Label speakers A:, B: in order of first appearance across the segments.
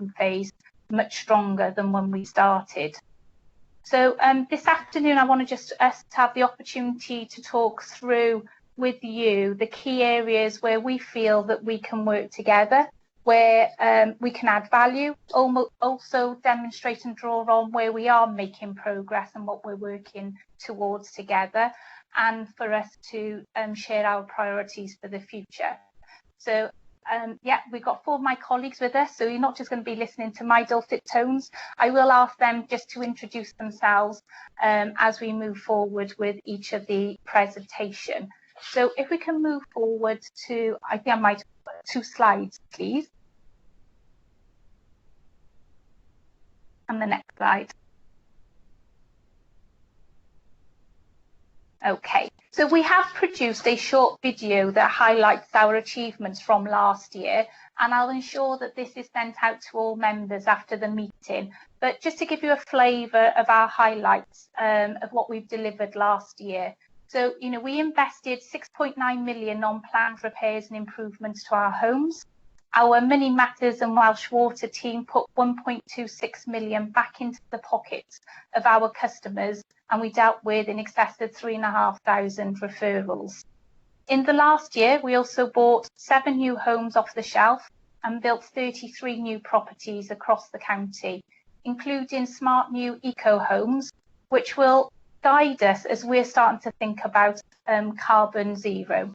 A: second phase much stronger than when we started. So this afternoon, I want to just have the opportunity to talk through with you the key areas where we feel that we can work together, where we can add value, also demonstrate and draw on where we are making progress and what we're working towards together, and for us to share our priorities for the future. So yeah, we've got 4 of my colleagues with us, so you're not just going to be listening to my dulcet tones. I will ask them just to introduce themselves as we move forward with each of the presentation. So if we can move forward to, I think I might put 2 slides, please. And the next slide. Okay, so we have produced a short video that highlights our achievements from last year, and I'll ensure that this is sent out to all members after the meeting. But just to give you a flavour of our highlights of what we've delivered last year. So, you know, we invested 6.9 million on planned repairs and improvements to our homes. Our Money Matters and Welsh Water team put 1.26 million back into the pockets of our customers, and we dealt with in excess of 3,500 referrals. In the last year, we also bought 7 new homes off the shelf and built 33 new properties across the county, including smart new eco homes, which will guide us as we're starting to think about carbon zero.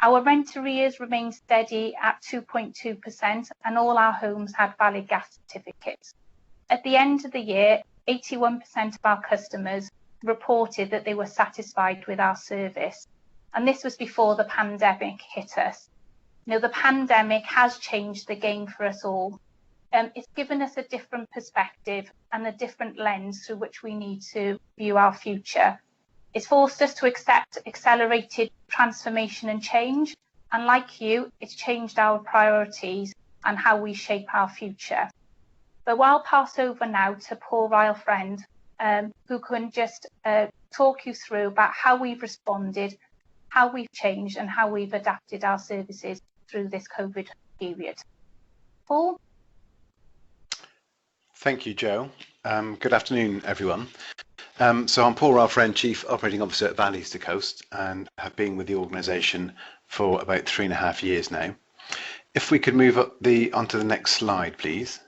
A: Our rent arrears remain steady at 2.2%, and all our homes had valid gas certificates. At the end of the year, 81% of our customers reported that they were satisfied with our service, and this was before the pandemic hit us. You know, the pandemic has changed the game for us all. It's given us a different perspective and a different lens through which we need to view our future. It's forced us to accept accelerated transformation and change, and like you, it's changed our priorities and how we shape our future. But I'll pass over now to Paul Ryle-Friend, who can just talk you through about how we've responded, how we've changed, and how we've adapted our services through this COVID period. Paul?
B: Thank you, Jo. Good afternoon, everyone. So I'm Paul Ryle-Friend, Chief Operating Officer at Valleys to Coast, and have been with the organisation for about 3.5 years now. If we could move onto the next slide, please.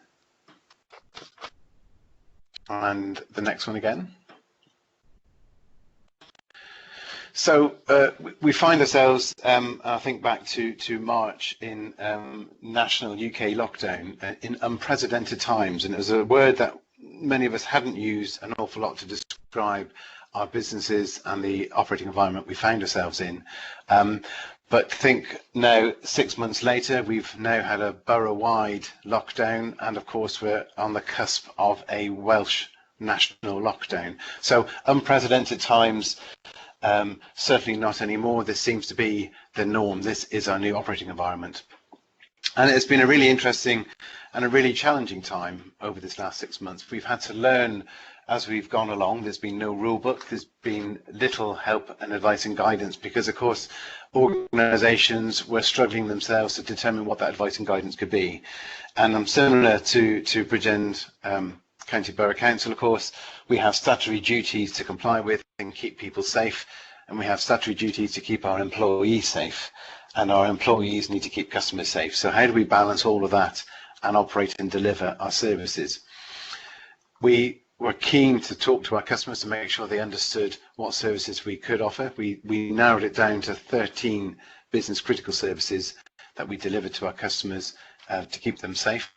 B: And the next one again. So we find ourselves, I think back to March in national UK lockdown in unprecedented times, and it was a word that many of us hadn't used an awful lot to describe our businesses and the operating environment we found ourselves in. But think now, 6 months later, we've now had a borough-wide lockdown, and of course we're on the cusp of a Welsh national lockdown. So unprecedented times, certainly not anymore. This seems to be the norm. This is our new operating environment. And it's been a really interesting and a really challenging time over this last 6 months. We've had to learn as we've gone along. There's been no rule book. There's been little help and advice and guidance because, of course, organisations were struggling themselves to determine what that advice and guidance could be. And similar to Bridgend County Borough Council, of course, we have statutory duties to comply with and keep people safe, and we have statutory duties to keep our employees safe, and our employees need to keep customers safe. So how do we balance all of that and operate and deliver our services? We were keen to talk to our customers to make sure they understood what services we could offer. We narrowed it down to 13 business critical services that we delivered to our customers to keep them safe.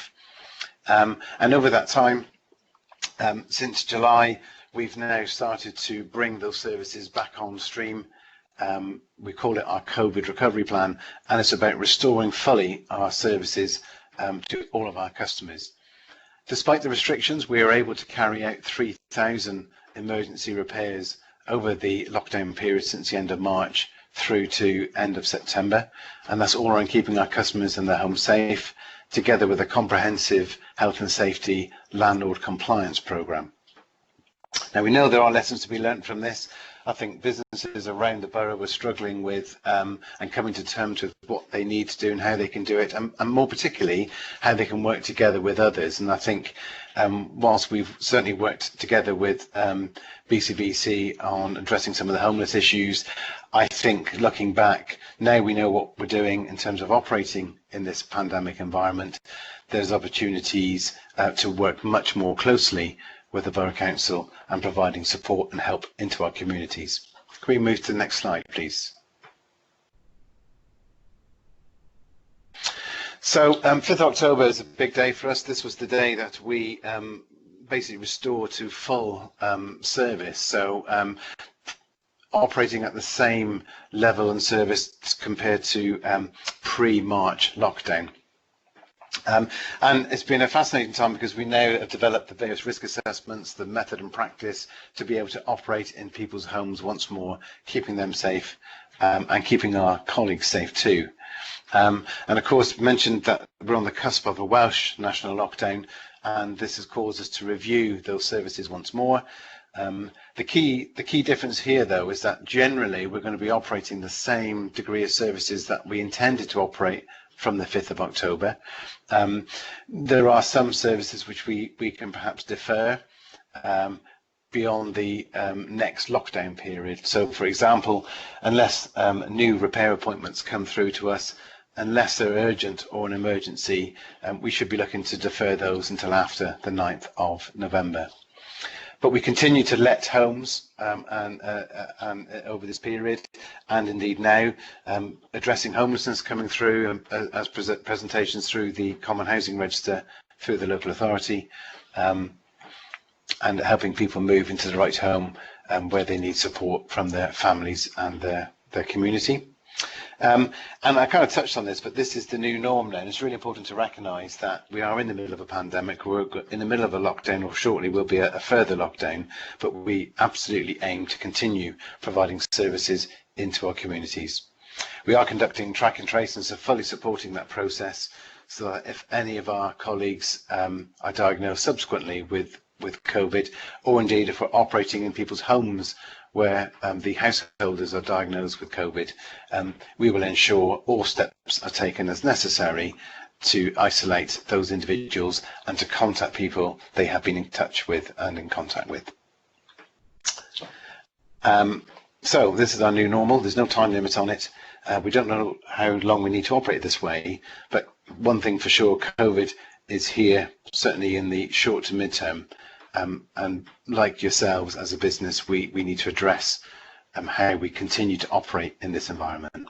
B: And over that time, since July, we've now started to bring those services back on stream. We call it our COVID recovery plan, and it's about restoring fully our services to all of our customers. Despite the restrictions, we are able to carry out 3,000 emergency repairs over the lockdown period since the end of March through to end of September, and that's all around keeping our customers and their homes safe, together with a comprehensive health and safety landlord compliance programme. Now, we know there are lessons to be learnt from this, I think businesses around the borough were struggling with and coming to terms with what they need to do and how they can do it, and more particularly how they can work together with others. And I think whilst we've certainly worked together with BCVC on addressing some of the homeless issues, I think looking back, now we know what we're doing in terms of operating in this pandemic environment. There's opportunities to work much more closely with the Borough Council and providing support and help into our communities. Can we move to the next slide, please? So 5th October is a big day for us. This was the day that we basically restored to full service. So operating at the same level and service compared to pre-March lockdown. And it's been a fascinating time because we now have developed the various risk assessments, the method and practice to be able to operate in people's homes once more, keeping them safe and keeping our colleagues safe too. And of course, mentioned that we're on the cusp of a Welsh national lockdown, and this has caused us to review those services once more. The key difference here, though, is that generally we're going to be operating the same degree of services that we intended to operate from the 5th of October. There are some services which we can perhaps defer beyond the next lockdown period. So, for example, unless new repair appointments come through to us, unless they're urgent or an emergency, we should be looking to defer those until after the 9th of November. But we continue to let homes and over this period, and indeed now, addressing homelessness coming through as presentations through the Common Housing Register, through the local authority, and helping people move into the right home where they need support from their families and their community. And I kind of touched on this, but this is the new norm now, and it's really important to recognise that we are in the middle of a pandemic, we're in the middle of a lockdown, or shortly will be a further lockdown, but we absolutely aim to continue providing services into our communities. We are conducting track and trace and so fully supporting that process, so that if any of our colleagues are diagnosed subsequently with COVID, or indeed if we're operating in people's homes where the householders are diagnosed with COVID, we will ensure all steps are taken as necessary to isolate those individuals and to contact people they have been in touch with and in contact with. So this is our new normal. There's no time limit on it. We don't know how long we need to operate this way, but one thing for sure, COVID is here, certainly in the short to mid-term. And like yourselves as a business, we need to address how we continue to operate in this environment.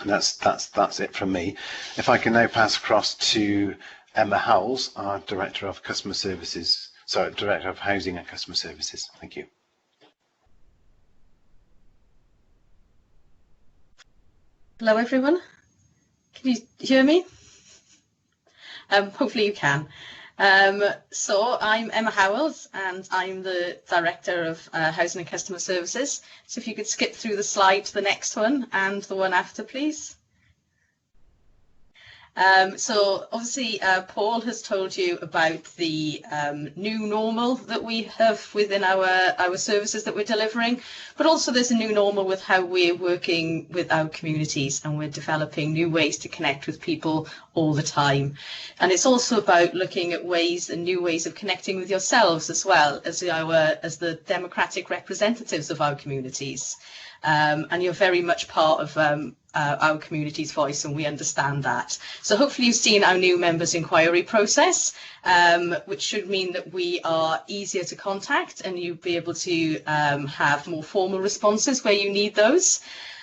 B: And that's it from me. If I can now pass across to Emma Howells, our Director of Customer Services, sorry, Director of Housing and Customer Services. Thank you.
C: Hello everyone, can you hear me? Hopefully you can. So I'm Emma Howells and I'm the Director of Housing and Customer Services. So if you could skip through the slide to the next one and the one after, please. So obviously Paul has told you about the new normal that we have within our services that we're delivering, but also there's a new normal with how we're working with our communities, and we're developing new ways to connect with people all the time. And it's also about looking at ways and new ways of connecting with yourselves as well as the democratic representatives of our communities. And you're very much part of our community's voice, and we understand that. So hopefully you've seen our new members inquiry process, which should mean that we are easier to contact and you'll be able to have more formal responses where you need those.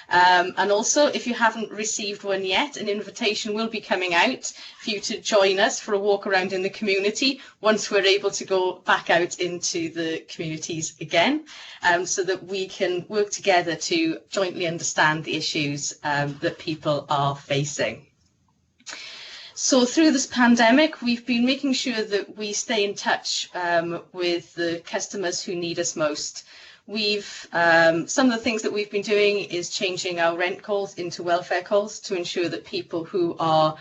C: And also, if you haven't received one yet, an invitation will be coming out for you to join us for a walk around in the community once we're able to go back out into the communities again, so that we can work together to jointly understand the issues that people are facing. So through this pandemic, we've been making sure that we stay in touch with the customers who need us most. We've some of the things that we've been doing is changing our rent calls into welfare calls to ensure that people who are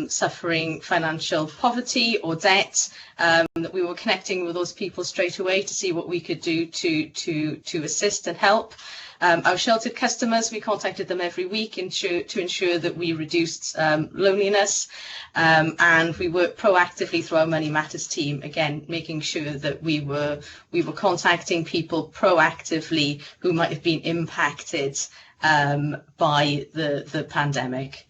C: suffering financial poverty or debt, that we were connecting with those people straight away to see what we could do to assist and help. Our sheltered customers, we contacted them every week to ensure that we reduced loneliness, and we worked proactively through our Money Matters team, again making sure that we were contacting people proactively who might have been impacted by the pandemic.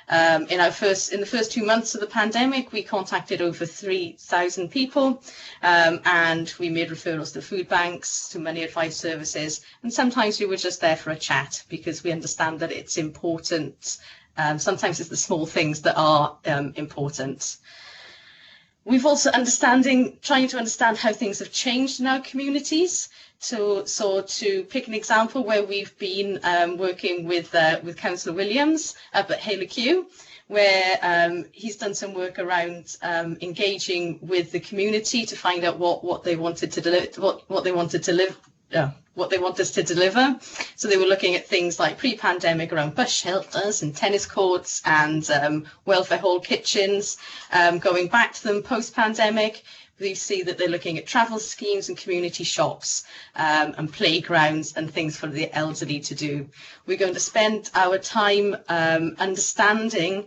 C: In the first 2 months of the pandemic, we contacted over 3,000 people, and we made referrals to food banks, to money advice services, and sometimes we were just there for a chat because we understand that it's important. Sometimes it's the small things that are important. We've also trying to understand how things have changed in our communities. So to pick an example where we've been working with Councillor Williams up at Hale Q, where he's done some work around engaging with the community to find out what they wanted to deliver, what they wanted us to deliver. So they were looking at things like pre-pandemic around bus shelters and tennis courts and welfare hall kitchens. Going back to them post-pandemic, we see that they're looking at travel schemes and community shops and playgrounds and things for the elderly to do. We're going to spend our time understanding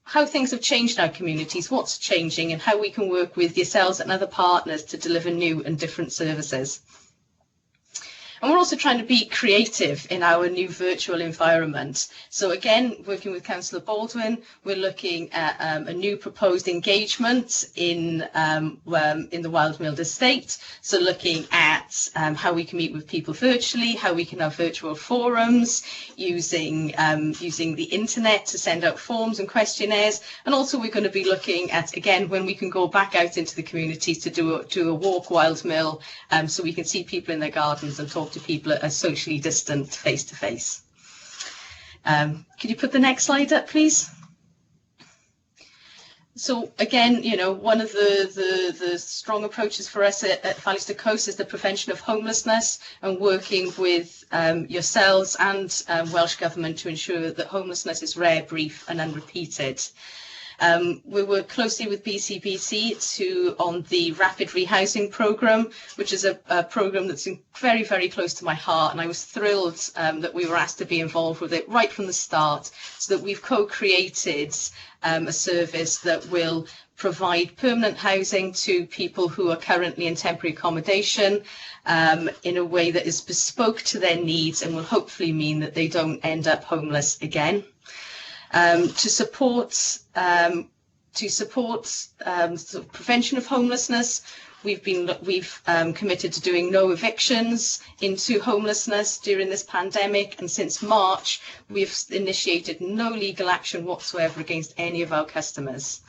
C: how things have changed in our communities, what's changing, and how we can work with yourselves and other partners to deliver new and different services. And we're also trying to be creative in our new virtual environment. So again, working with Councillor Baldwin, we're looking at a new proposed engagement in the Wildmill Estate. So looking at how we can meet with people virtually, how we can have virtual forums, using the internet to send out forms and questionnaires. And also we're going to be looking at, again, when we can go back out into the communities to do a walk Wildmill, so we can see people in their gardens and talk to people that are socially distant face to face. Could you put the next slide up, please? So again, you know, one of the strong approaches for us at Ballister Coast is the prevention of homelessness, and working with yourselves and Welsh Government to ensure that homelessness is rare, brief and unrepeated. We work closely with BCBC on the Rapid Rehousing Programme, which is a programme that's very, very close to my heart, and I was thrilled that we were asked to be involved with it right from the start, so that we've co-created a service that will provide permanent housing to people who are currently in temporary accommodation in a way that is bespoke to their needs and will hopefully mean that they don't end up homeless again. To support sort of prevention of homelessness, we've committed to doing no evictions into homelessness during this pandemic, and since March we've initiated no legal action whatsoever against any of our customers.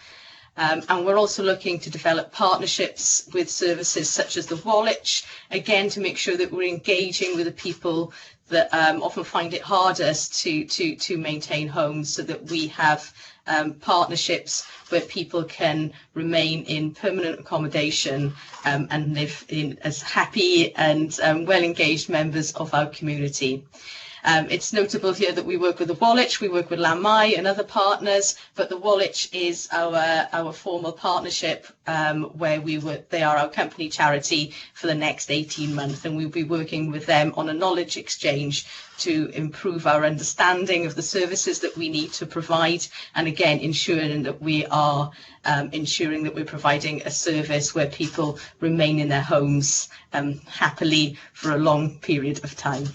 C: And we're also looking to develop partnerships with services such as the Woolwich, again to make sure that we're engaging with the people that often find it hardest to maintain homes, so that we have partnerships where people can remain in permanent accommodation and live in as happy and well-engaged members of our community. It's notable here that we work with the Woolwich, we work with Lamai and other partners, but the Woolwich is our formal partnership where they are our company charity for the next 18 months, and we'll be working with them on a knowledge exchange to improve our understanding of the services that we need to provide, and again ensuring that we're providing a service where people remain in their homes happily for a long period of time.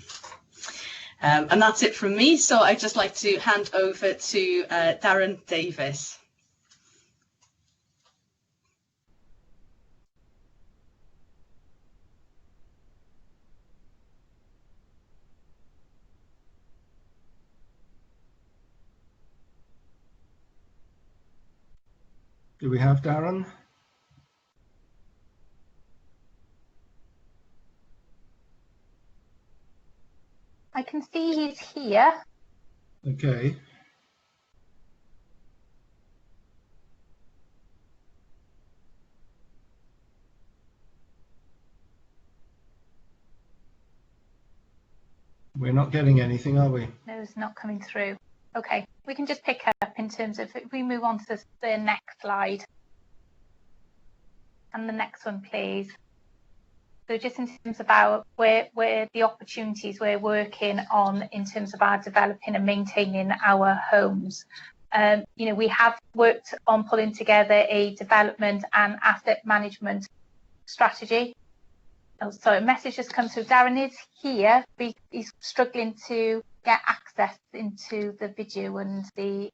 C: And that's it from me, so I'd just like to hand over to Darren Davis.
D: Do we have Darren?
A: I can see he's here.
D: Okay. We're not getting anything, are we?
A: No, it's not coming through. Okay, we can just pick up in terms of, if we move on to the next slide. And the next one, please. So just in terms of where the opportunities we're working on in terms of our developing and maintaining our homes. You know, we have worked on pulling together a development and asset management strategy. Oh, sorry, a message just comes through. Darren is here, but he's struggling to get access into the video and to be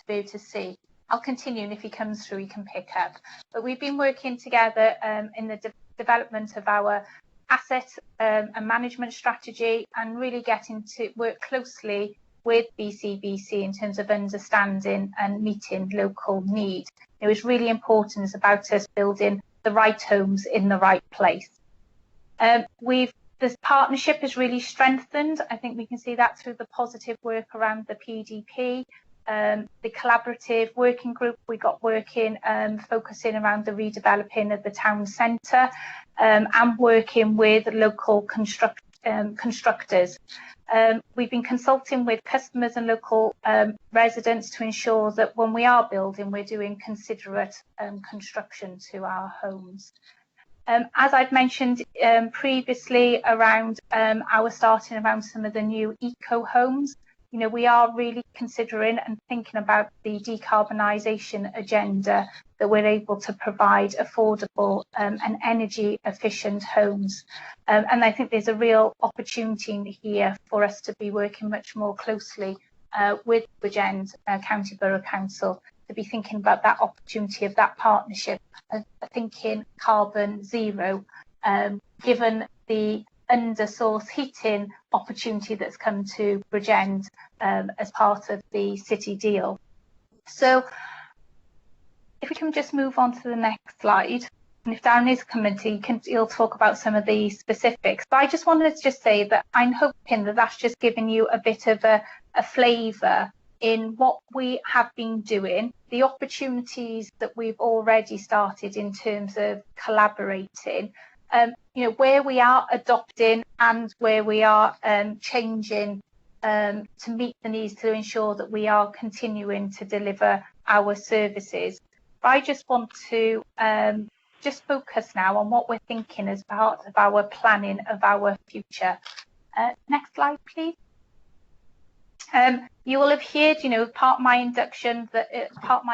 A: able to see. I'll continue, and if he comes through, he can pick up. But we've been working together in the development of our asset and management strategy, and really getting to work closely with BCBC in terms of understanding and meeting local need. It was really important. It's about us building the right homes in the right place. This partnership has really strengthened. I think we can see that through the positive work around the PDP, the collaborative working group we got working, focusing around the redeveloping of the town centre, and working with local constructors. We've been consulting with customers and local residents to ensure that when we are building, we're doing considerate construction to our homes. As I've mentioned previously around our starting around some of the new eco homes, you know, we are really considering and thinking about the decarbonisation agenda, that we're able to provide affordable and energy efficient homes. And I think there's a real opportunity here for us to be working much more closely with Bridgend County Borough Council, to be thinking about that opportunity of that partnership, thinking carbon zero, given the under-source heating opportunity that's come to Bridgend as part of the city deal. So if we can just move on to the next slide, and if Darren is coming to, he'll talk about some of the specifics. But I just wanted to just say that I'm hoping that that's just given you a bit of a flavour in what we have been doing, the opportunities that we've already started in terms of collaborating, you know, where we are adopting and where we are changing to meet the needs, to ensure that we are continuing to deliver our services. But I just want to just focus now on what we're thinking as part of our planning of our future. Next slide, please. You will have heard, you know, part of my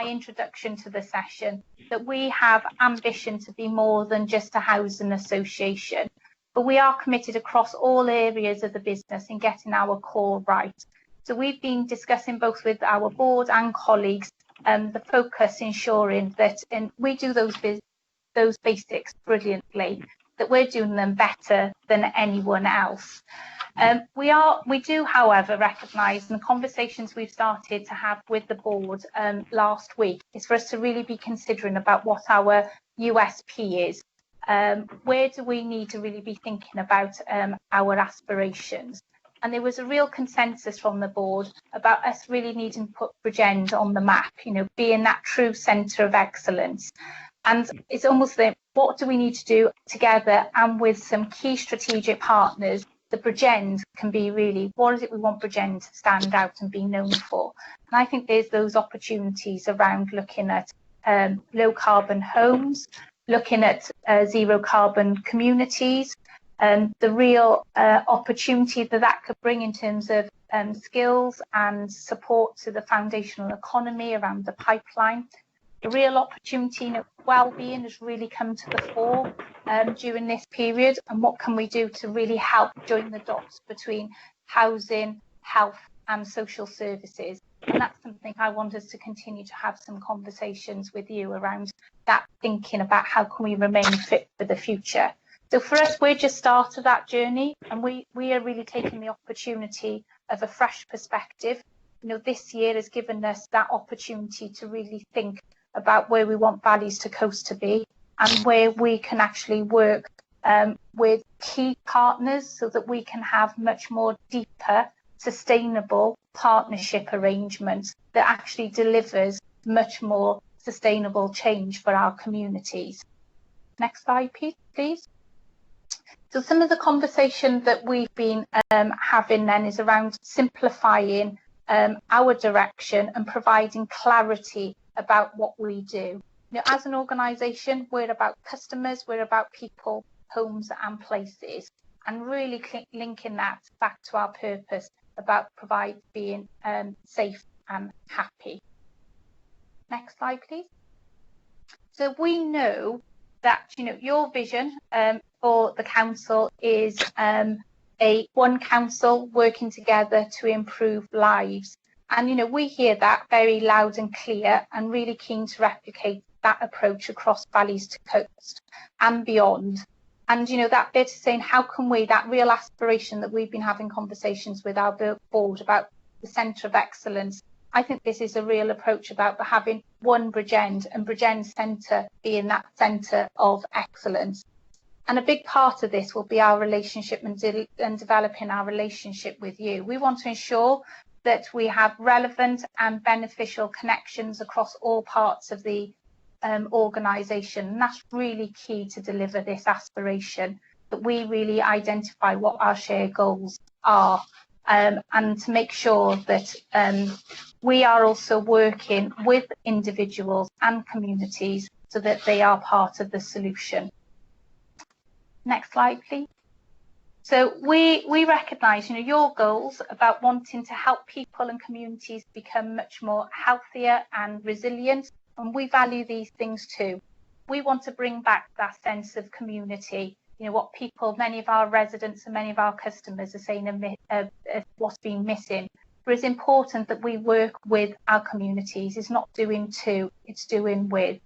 A: introduction to the session, that we have ambition to be more than just a housing association, but we are committed across all areas of the business in getting our core right. So we've been discussing both with our board and colleagues the focus, ensuring that we do those basics brilliantly, that we're doing them better than anyone else. We do, however, recognise, in the conversations we've started to have with the board last week, is for us to really be considering about what our USP is. Where do we need to really be thinking about our aspirations? And there was a real consensus from the board about us really needing to put Bridgend on the map, you know, being that true centre of excellence. And it's almost like, what do we need to do together and with some key strategic partners, that Bridgend can be really, what is it we want Bridgend to stand out and be known for? And I think there's those opportunities around looking at low carbon homes, looking at zero carbon communities, and the real opportunity that could bring in terms of skills and support to the foundational economy around the pipeline. The real opportunity, you know, well-being has really come to the fore during this period, and what can we do to really help join the dots between housing, health and social services. And that's something I want us to continue to have some conversations with you around, that thinking about how can we remain fit for the future. So for us, we're just started that journey, and we are really taking the opportunity of a fresh perspective. You know, this year has given us that opportunity to really think about where we want Valleys to Coast to be, and where we can actually work with key partners so that we can have much more deeper, sustainable partnership arrangements that actually delivers much more sustainable change for our communities. Next slide, please. So some of the conversation that we've been having then is around simplifying our direction and providing clarity about what we do. You know, as an organisation, we're about customers, we're about people, homes and places, and really linking that back to our purpose about being safe and happy. Next slide, please. So we know that, you know, your vision for the council is a one council working together to improve lives. And, you know, we hear that very loud and clear, and really keen to replicate that approach across valleys to coast and beyond. And, you know, that bit is saying, how can we, that real aspiration that we've been having conversations with our board about the centre of excellence, I think this is a real approach about having one Bridgend, and Bridgend Centre being that centre of excellence. And a big part of this will be our relationship and developing our relationship with you. We want to ensure that we have relevant and beneficial connections across all parts of the organisation. And that's really key to deliver this aspiration, that we really identify what our shared goals are, and to make sure that we are also working with individuals and communities so that they are part of the solution. Next slide, please. So we recognise, you know, your goals about wanting to help people and communities become much more healthier and resilient, and we value these things too. We want to bring back that sense of community, you know, what people, many of our residents and many of our customers are saying what's been missing. But it's important that we work with our communities. It's not doing to, it's doing with.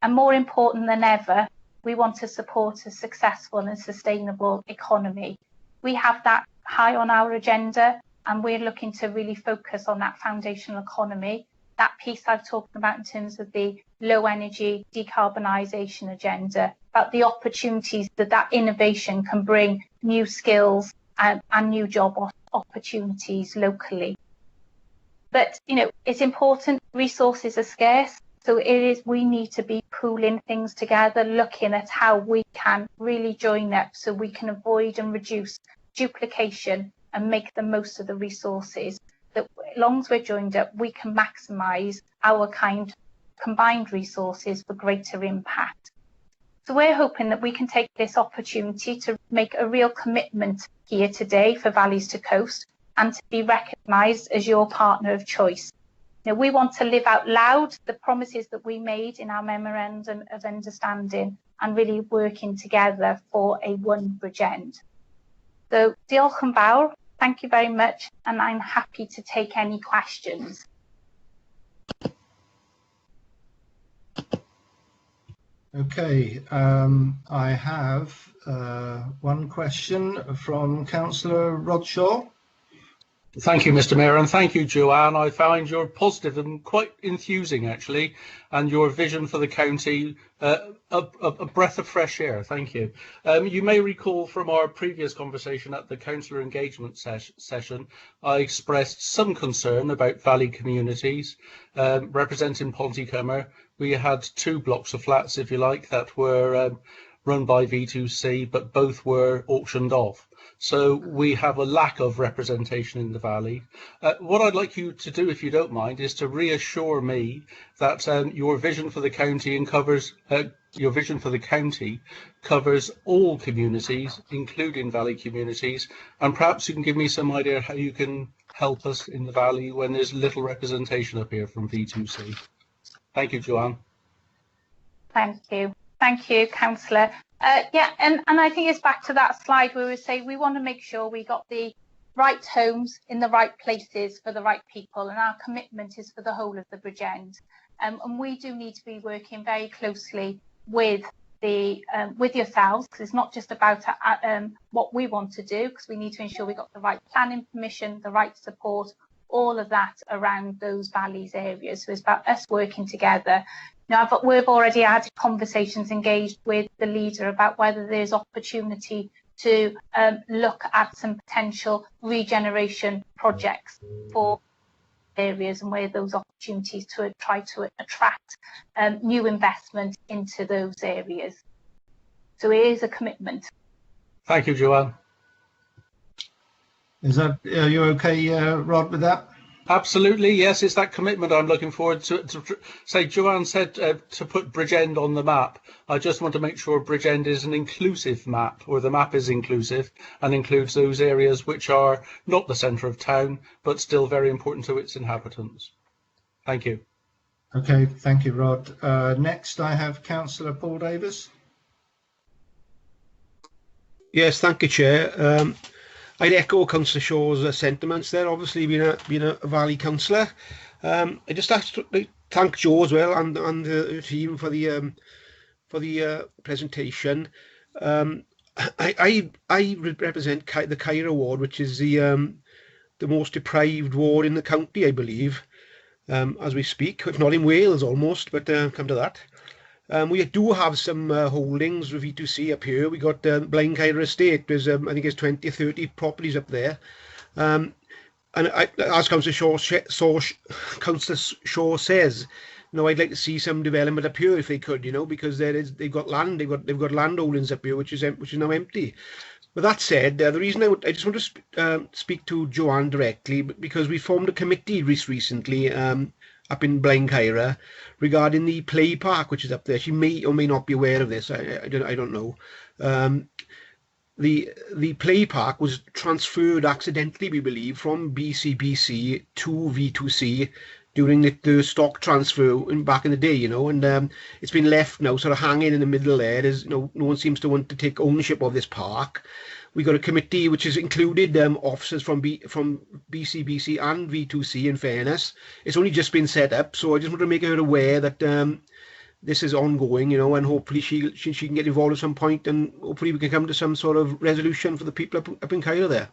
A: And more important than ever, we want to support a successful and sustainable economy. We have that high on our agenda, and we're looking to really focus on that foundational economy, that piece I've talked about in terms of the low energy decarbonisation agenda, about the opportunities that innovation can bring, new skills and new job opportunities locally. But, you know, it's important, resources are scarce. So we need to be pooling things together, looking at how we can really join up so we can avoid and reduce duplication and make the most of the resources. That as long as we're joined up, we can maximise our combined resources for greater impact. So we're hoping that we can take this opportunity to make a real commitment here today for Valleys to Coast and to be recognised as your partner of choice. Now, we want to live out loud the promises that we made in our memorandum of understanding and really working together for a one Bridgend. So, diolch yn fawr, thank you very much, and I'm happy to take any questions.
D: Okay, I have one question from Councillor Rodshaw.
E: Thank you, Mr. Mayor, and thank you, Joanne. I found your positive and quite enthusing, actually, and your vision for the county a breath of fresh air. Thank you. You may recall from our previous conversation at the councillor engagement session, I expressed some concern about valley communities. Representing Pontycymer, we had two blocks of flats, if you like, that were run by V2C, but both were auctioned off. So we have a lack of representation in the valley. What I'd like you to do, if you don't mind, is to reassure me that your vision for the county covers all communities, including valley communities, and perhaps you can give me some idea how you can help us in the valley when there's little representation up here from V2C. Thank you, Joanne.
A: Thank you, Councillor. Yeah, and I think it's back to that slide where we say we want to make sure we got the right homes in the right places for the right people, and our commitment is for the whole of the Bridgend. And we do need to be working very closely with yourselves, because it's not just about what we want to do, because we need to ensure we got the right planning permission, the right support, all of that around those valleys areas. So it's about us working together. Now, we've already had conversations engaged with the leader about whether there's opportunity to look at some potential regeneration projects for areas and where those opportunities to try to attract new investment into those areas. So it is a commitment.
E: Thank you, Joanne.
D: Are you okay, Rod, with that?
E: Absolutely, yes. It's that commitment I'm looking forward to. Say, Joanne said to put Bridgend on the map. I just want to make sure Bridgend is an inclusive map, or the map is inclusive and includes those areas which are not the centre of town, but still very important to its inhabitants. Thank you.
D: Okay, thank you, Rod. Next, I have Councillor Paul Davis.
F: Yes, thank you, Chair. I'd echo Councillor Shaw's sentiments there. Obviously, being a Valley councillor, I just asked to thank Joe as well and the team for the presentation. I represent the Caira ward, which is the most deprived ward in the county, I believe, as we speak. If not in Wales, almost, but come to that. We do have some holdings with V2C up here. We got Blind Caira Estate. There's I think it's 20 or 30 properties up there. And as Councillor Shaw says, I'd like to see some development up here if they could, because they've got land, they've got land holdings up here which is now empty. With that said, the reason I just want to speak to Joanne directly, because we formed a committee recently up in Blind Caira regarding the play park which is up there. She may or may not be aware of this. I don't know. The play park was transferred accidentally, we believe, from BCBC to V2C during the stock transfer back in the day, and it's been left now sort of hanging in the middle there. There's no one seems to want to take ownership of this park. We got a committee which has included officers from BCBC and V2C. In fairness, it's only just been set up, so I just want to make her aware that this is ongoing, and hopefully she can get involved at some point, and hopefully we can come to some sort of resolution for the people up in Caira there.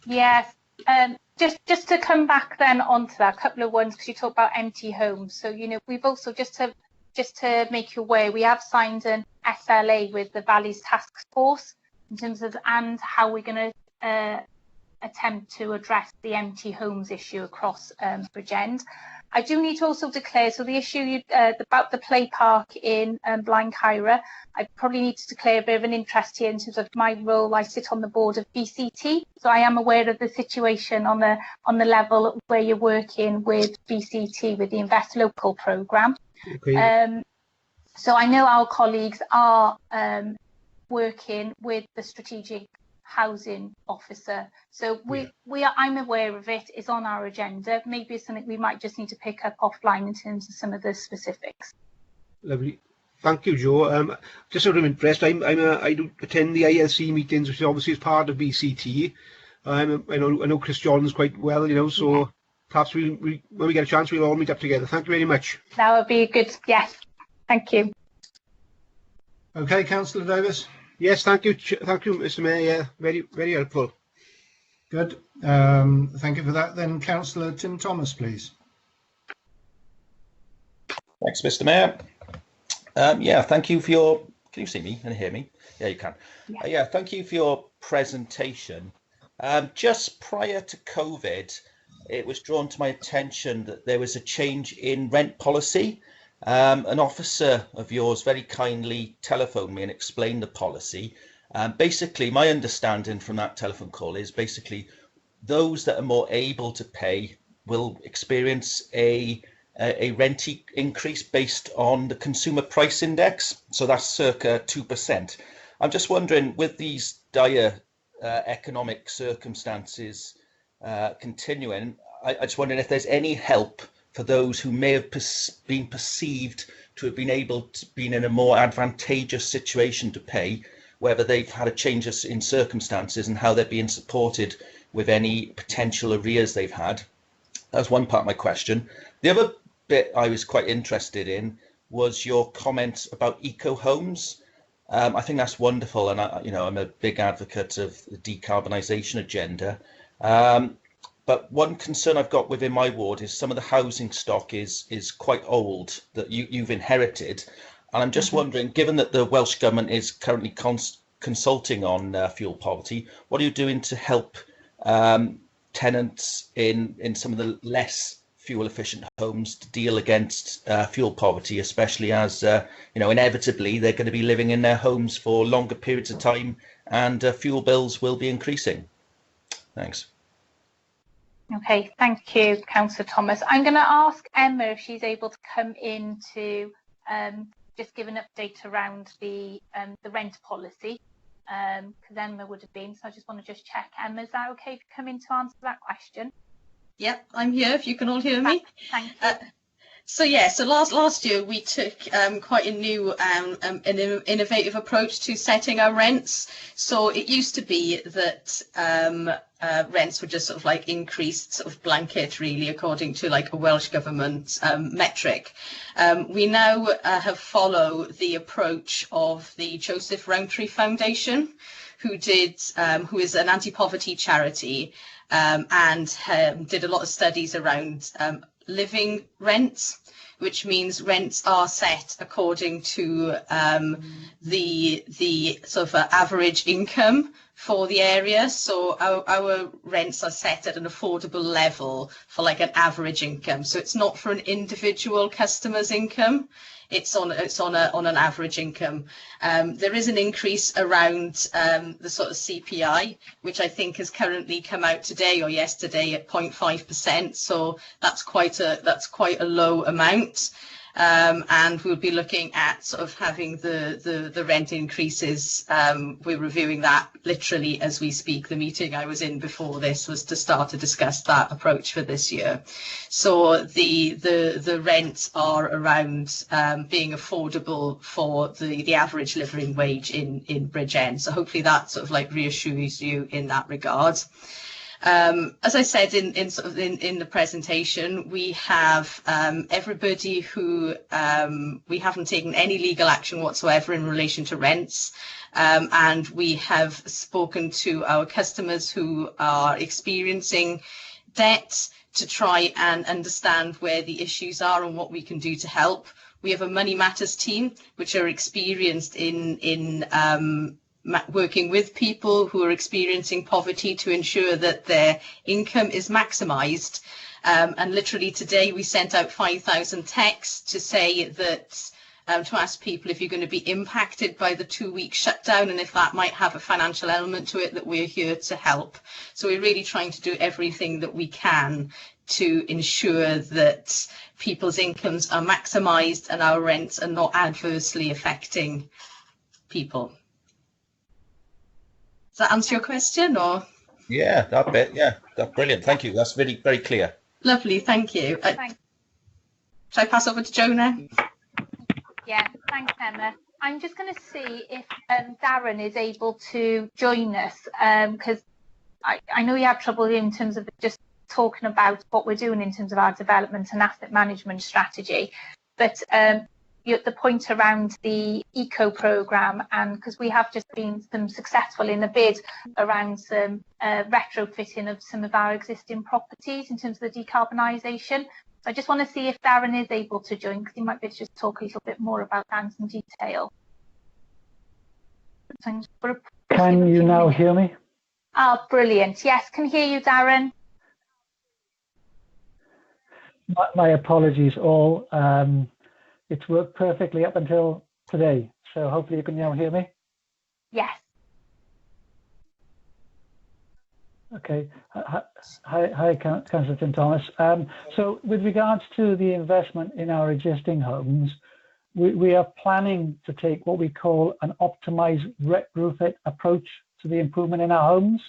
A: Yes. Just to come back then onto that, a couple of ones, because you talk about empty homes. So, we've also, just to make you aware, we have signed an SLA with the Valleys Task Force in terms of and how we're going to attempt to address the empty homes issue across Bridgend. I do need to also declare, so the issue about the play park in Blind Caira, I probably need to declare a bit of an interest here in terms of my role. I sit on the board of BCT, so I am aware of the situation on the level where you're working with BCT with the Invest Local programme. Okay. So I know our colleagues are working with the strategic housing officer, so I'm aware of it. It's on our agenda. Maybe it's something we might just need to pick up offline in terms of some of the specifics.
F: Lovely, thank you, Joe. Just sort of interest, I do attend the ILC meetings, which obviously is part of BCT. I know Chris Johns quite well, so perhaps when we get a chance we'll all meet up together. Thank you very much.
A: That would be a good, yes, thank you.
D: Okay, Councillor Davis.
F: Yes, thank you, Mr. Mayor. Yeah, very, very helpful.
D: Good. Thank you for that. Then, Councillor Tim Thomas, please.
G: Thanks, Mr. Mayor. Yeah, thank you for your. Can you see me and hear me? Yeah, you can. Yeah, thank you for your presentation. Just prior to COVID, it was drawn to my attention that there was a change in rent policy. An officer of yours very kindly telephoned me and explained the policy. Basically, my understanding from that telephone call is basically those that are more able to pay will experience a rent increase based on the consumer price index. So that's circa 2%. I'm just wondering, with these dire economic circumstances continuing, I just wondering if there's any help for those who may have been perceived to have been able to be in a more advantageous situation to pay, whether they've had a change in circumstances and how they're being supported with any potential arrears they've had. That's one part of my question. The other bit I was quite interested in was your comment about eco homes. I think that's wonderful, and I'm a big advocate of the decarbonisation agenda. But one concern I've got within my ward is some of the housing stock is quite old that you've inherited. And I'm just wondering, given that the Welsh Government is currently consulting on fuel poverty, what are you doing to help tenants in some of the less fuel efficient homes to deal against fuel poverty, especially as inevitably they're going to be living in their homes for longer periods of time, and fuel bills will be increasing. Thanks.
A: Okay, thank you, Councillor Thomas. I'm going to ask Emma if she's able to come in to just give an update around the rent policy, because Emma would have been. So I just want to just check. Emma, is that okay to come in to answer that question?
C: Yep, I'm here if you can all hear me.
A: Thank you.
C: So last year we took quite a new an innovative approach to setting our rents. So it used to be that rents were just sort of like increased sort of blanket, really, according to like a Welsh government metric. We now have followed the approach of the Joseph Rowntree Foundation, who is an anti-poverty charity, and did a lot of studies around living rents, which means rents are set according to the sort of average income for the area. So our rents are set at an affordable level for like an average income. So it's not for an individual customer's income. It's on an average income. There is an increase around the sort of CPI, which I think has currently come out today or yesterday at 0.5%. So that's quite a low amount. And we'll be looking at sort of having the rent increases. We're reviewing that literally as we speak. The meeting I was in before this was to start to discuss that approach for this year. So the rents are around being affordable for the average living wage in Bridgend. So hopefully that sort of like reassures you in that regard. As I said in the presentation, we have everybody who we haven't taken any legal action whatsoever in relation to rents, and we have spoken to our customers who are experiencing debt to try and understand where the issues are and what we can do to help. We have a Money Matters team which are experienced in working with people who are experiencing poverty to ensure that their income is maximised. And literally today we sent out 5,000 texts to say that, to ask people if you're going to be impacted by the 2-week shutdown and if that might have a financial element to it, that we're here to help. So we're really trying to do everything that we can to ensure that people's incomes are maximised and our rents are not adversely affecting people. Does that answer your question, or?
G: Yeah, that bit. Yeah, that's brilliant. Thank you. That's really very clear.
C: Lovely, thank you.
A: Thanks.
C: Shall I pass over to Jo now?
A: Yeah, thanks, Emma. I'm just going to see if Darren is able to join us, because I know you have trouble in terms of just talking about what we're doing in terms of our development and asset management strategy, but the point around the eco programme, and because we have just been successful in a bid around some retrofitting of some of our existing properties in terms of the decarbonisation. So I just want to see if Darren is able to join, because he might be able to just talk a little bit more about that in some detail.
H: Can you now hear me?
A: Oh, brilliant. Yes, can hear you, Darren.
H: My apologies all. It's worked perfectly up until today, so hopefully you can now hear me.
A: Yes.
H: Okay. Hi, Councillor Tim Thomas. So with regards to the investment in our existing homes, we are planning to take what we call an optimised retrofit approach to the improvement in our homes.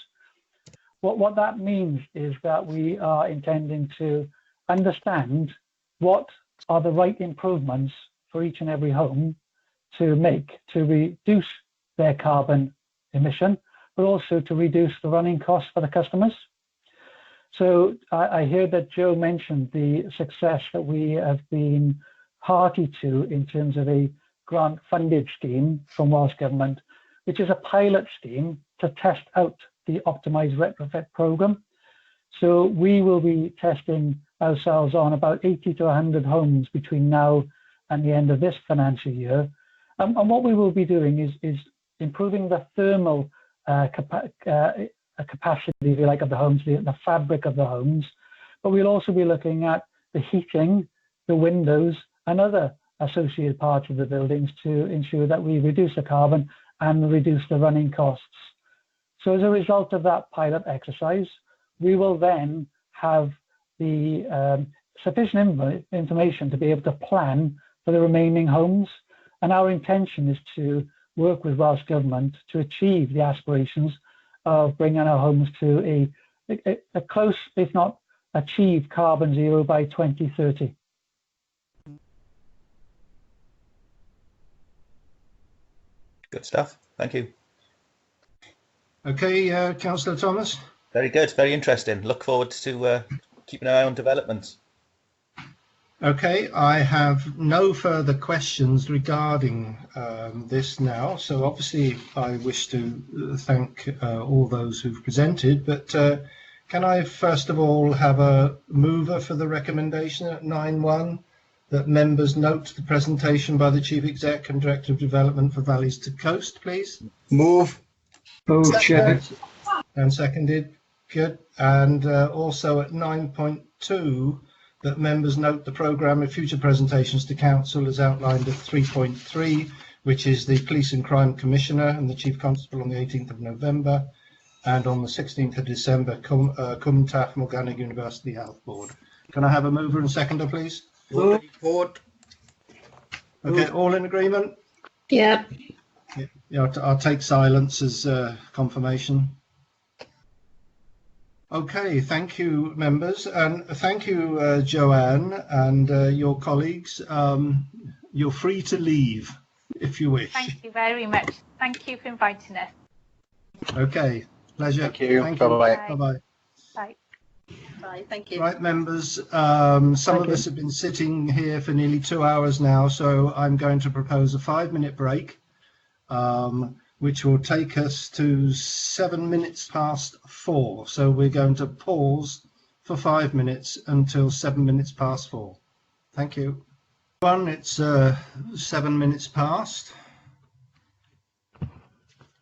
H: What that means is that we are intending to understand what are the right improvements for each and every home to make to reduce their carbon emission, but also to reduce the running costs for the customers. So I heard that Jo mentioned the success that we have been party to in terms of a grant funded scheme from Welsh Government, which is a pilot scheme to test out the optimised retrofit programme. So we will be testing ourselves on about 80 to 100 homes between now and the end of this financial year. And what we will be doing is improving the thermal capacity, if you like, of the homes, the fabric of the homes. But we'll also be looking at the heating, the windows, and other associated parts of the buildings to ensure that we reduce the carbon and reduce the running costs. So as a result of that pilot exercise, we will then have the sufficient information to be able to plan for the remaining homes. And our intention is to work with Welsh Government to achieve the aspirations of bringing our homes to a close, if not achieve, carbon zero by 2030.
G: Good stuff. Thank you.
D: Okay, Councillor Thomas.
G: Very good. Very interesting. Look forward to keeping an eye on developments.
D: Okay, I have no further questions regarding this now. So obviously I wish to thank all those who've presented, but can I first of all have a mover for the recommendation at 9.1 that members note the presentation by the Chief Exec and Director of Development for Valleys to Coast, please?
F: Move.
D: Move, Chair. And seconded. Good. And also at 9.2 that members note the programme of future presentations to Council as outlined at 3.3, which is the Police and Crime Commissioner and the Chief Constable on the 18th of November, and on the 16th of December, Cwm Taf Morgannwg University Health Board. Can I have a mover and seconder, please?
F: Report.
D: Okay, all in agreement?
I: Yeah.
D: Yeah, I'll take silence as confirmation. Okay, thank you, members, and thank you, Joanne, and your colleagues. You're free to leave if you wish.
A: Thank you very much. Thank you for inviting us.
D: Okay, pleasure.
B: Thank you.
D: Thank
B: Bye-bye.
D: you. Bye-bye.
A: Bye.
C: Bye, thank you.
D: Right, members, some of us have been sitting here for nearly 2 hours now, so I'm going to propose a 5-minute break, which will take us to 7 minutes past 4. So we're going to pause for 5 minutes until 7 minutes past 4. Thank you. It's 7 minutes past.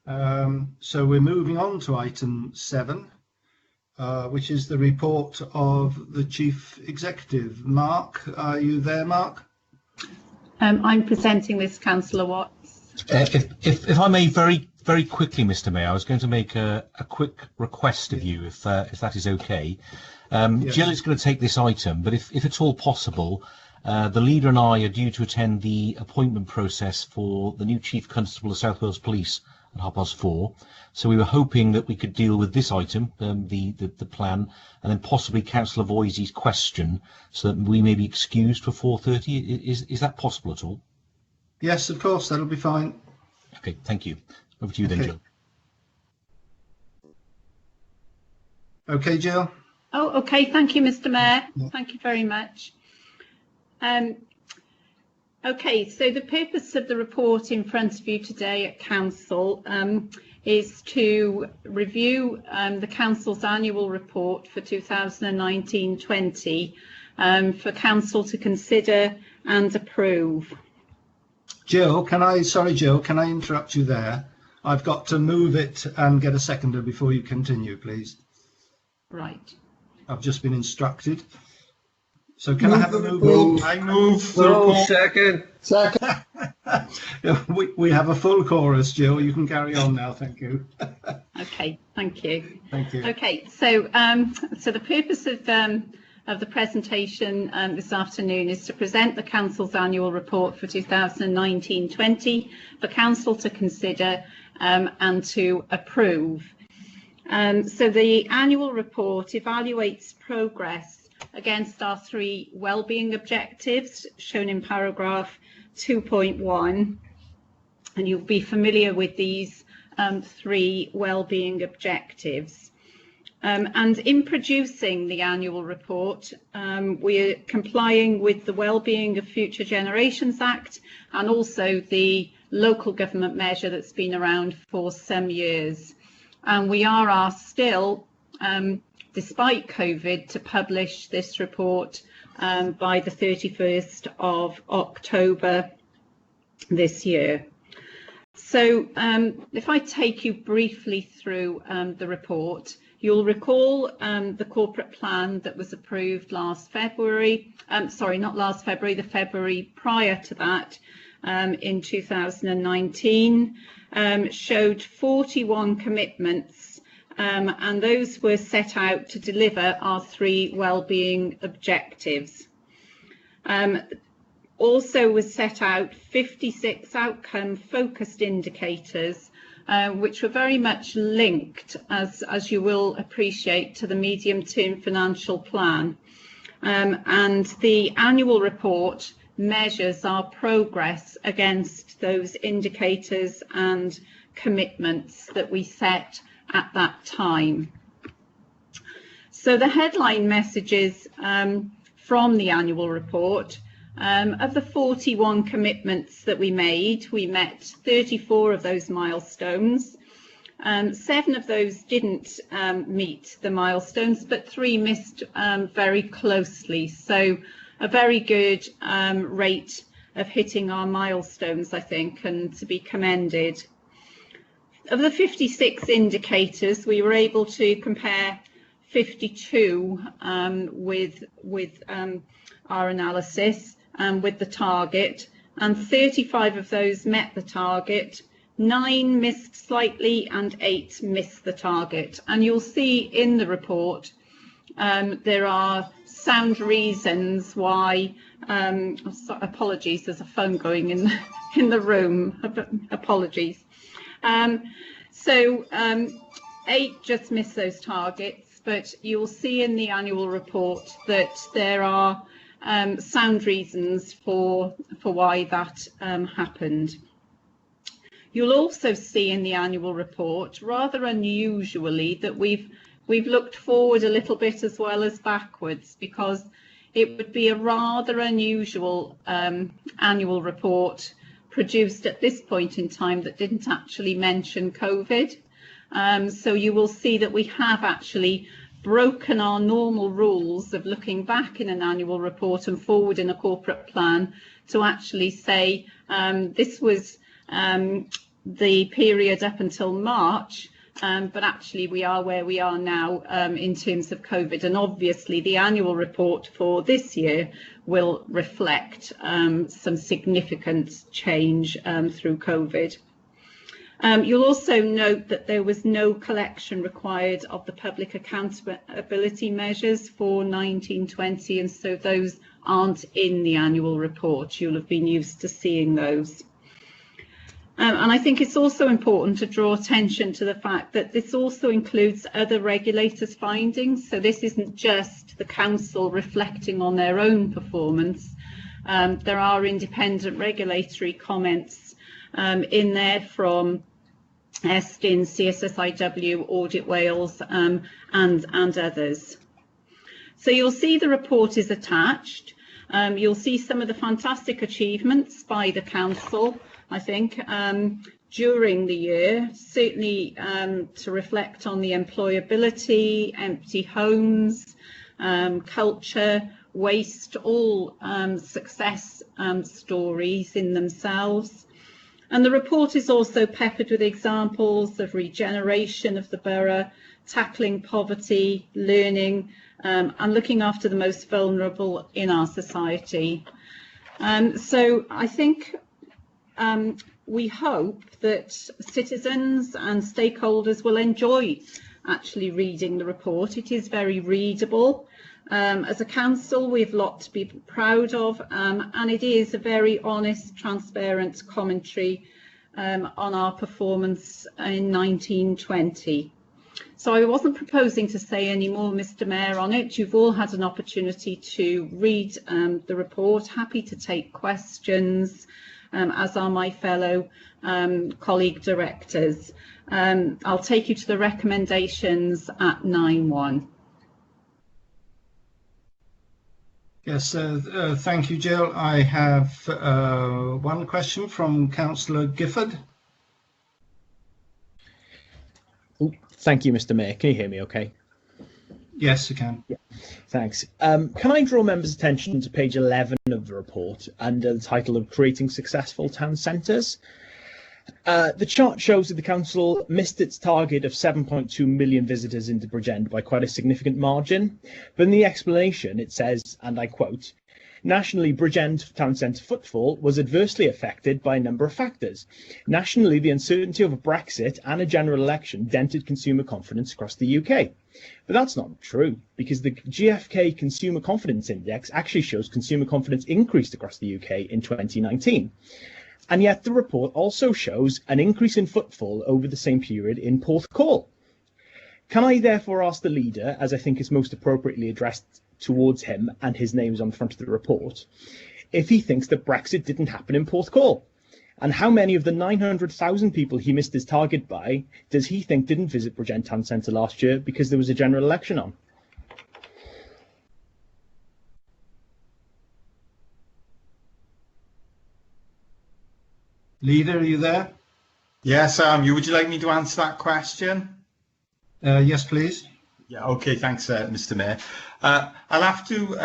D: So we're moving on to item 7, which is the report of the Chief Executive. Mark, are you there, Mark?
I: I'm presenting this, Councillor Watts.
J: If I may, very quickly, Mr. Mayor, I was going to make a quick request of you, if that is okay. Yes. Jill is going to take this item, but if it's all possible, the leader and I are due to attend the appointment process for the new Chief Constable of South Wales Police at 4:30. So we were hoping that we could deal with this item, the plan, and then possibly Councillor Voisey's question, so that we may be excused for 4:30. Is that possible at all?
D: Yes, of course, that'll be fine.
J: Okay, thank you. Over to you then, Jill.
D: Okay, Jill.
I: Oh, okay. Thank you, Mr. Mayor. Yeah. Thank you very much. Okay, so the purpose of the report in front of you today at Council is to review the Council's annual report for 2019-20 for Council to consider and approve.
D: Jill, can I interrupt you there? I've got to move it and get a seconder before you continue, please.
I: Right.
D: I've just been instructed. So can I have a move?
F: I move the report.
D: Second. we have a full chorus, Jill. You can carry on now. Thank you.
I: Okay. Thank you.
D: Thank you.
I: Okay. So so the purpose of the presentation this afternoon is to present the Council's annual report for 2019-20 for Council to consider and to approve. So the annual report evaluates progress against our 3 wellbeing objectives shown in paragraph 2.1, and you'll be familiar with these 3 wellbeing objectives. And in producing the annual report, we're complying with the Wellbeing of Future Generations Act and also the local government measure that's been around for some years. And we are asked still, despite COVID, to publish this report by the 31st of October this year. So if I take you briefly through the report, You'll recall the corporate plan that was approved last February, sorry, not last February, the February prior to that, in 2019, showed 41 commitments, and those were set out to deliver our 3 wellbeing objectives. Also was set out 56 outcome focused indicators, which were very much linked, as you will appreciate, to the medium-term financial plan. And the annual report measures our progress against those indicators and commitments that we set at that time. So the headline messages from the annual report: of the 41 commitments that we met 34 of those milestones. 7 of those didn't meet the milestones, but 3 missed very closely. So a very good rate of hitting our milestones, I think, and to be commended. Of the 56 indicators, we were able to compare 52 with our analysis and with the target, and 35 of those met the target, 9 missed slightly, and 8 missed the target. And you'll see in the report there are sound reasons why. Apologies, there's a phone going in the room. Apologies. So 8 just missed those targets, but you'll see in the annual report that there are sound reasons for why that happened. You'll also see in the annual report, rather unusually, that we've looked forward a little bit as well as backwards, because it would be a rather unusual annual report produced at this point in time that didn't actually mention COVID. So you will see that we have actually broken our normal rules of looking back in an annual report and forward in a corporate plan to actually say this was the period up until March, but actually we are where we are now in terms of COVID, and obviously the annual report for this year will reflect some significant change through COVID. You'll also note that there was no collection required of the public accountability measures for 1920, and so those aren't in the annual report. You'll have been used to seeing those. And I think it's also important to draw attention to the fact that this also includes other regulators' findings. So this isn't just the council reflecting on their own performance. There are independent regulatory comments in there from Estyn, CSSIW, Audit Wales, and others. So you'll see the report is attached. You'll see some of the fantastic achievements by the council, I think, during the year, certainly to reflect on the employability, empty homes, culture, waste, all success stories in themselves. And the report is also peppered with examples of regeneration of the borough, tackling poverty, learning, and looking after the most vulnerable in our society. So I think we hope that citizens and stakeholders will enjoy actually reading the report. It is very readable. As a council, we have a lot to be proud of, and it is a very honest, transparent commentary on our performance in 1920. So I wasn't proposing to say any more, Mr. Mayor, on it. You've all had an opportunity to read the report. Happy to take questions, as are my fellow colleague directors. I'll take you to the recommendations at 9.1.
D: Yes, thank you, Jill. I have one question from Councillor Gifford.
K: Oh, thank you, Mr. Mayor. Can you hear me okay?
D: Yes, you can.
K: Yeah, thanks. Can I draw members' attention to page 11 of the report under the title of Creating Successful Town Centres? The chart shows that the council missed its target of 7.2 million visitors into Bridgend by quite a significant margin. But in the explanation, it says, and I quote, nationally, Bridgend town centre footfall was adversely affected by a number of factors. Nationally, the uncertainty over Brexit and a general election dented consumer confidence across the UK. But that's not true, because the GfK Consumer Confidence Index actually shows consumer confidence increased across the UK in 2019. And yet the report also shows an increase in footfall over the same period in Porthcawl. Can I therefore ask the leader, as I think is most appropriately addressed towards him and his name is on the front of the report, if he thinks that Brexit didn't happen in Porthcawl? And how many of the 900,000 people he missed his target by does he think didn't visit Bridgend Town Centre last year because there was a general election on?
D: Leader, are you there?
L: Yes, would you like me to answer that question?
D: Yes, please.
L: Yeah, okay, thanks, Mr. Mayor. I'll have to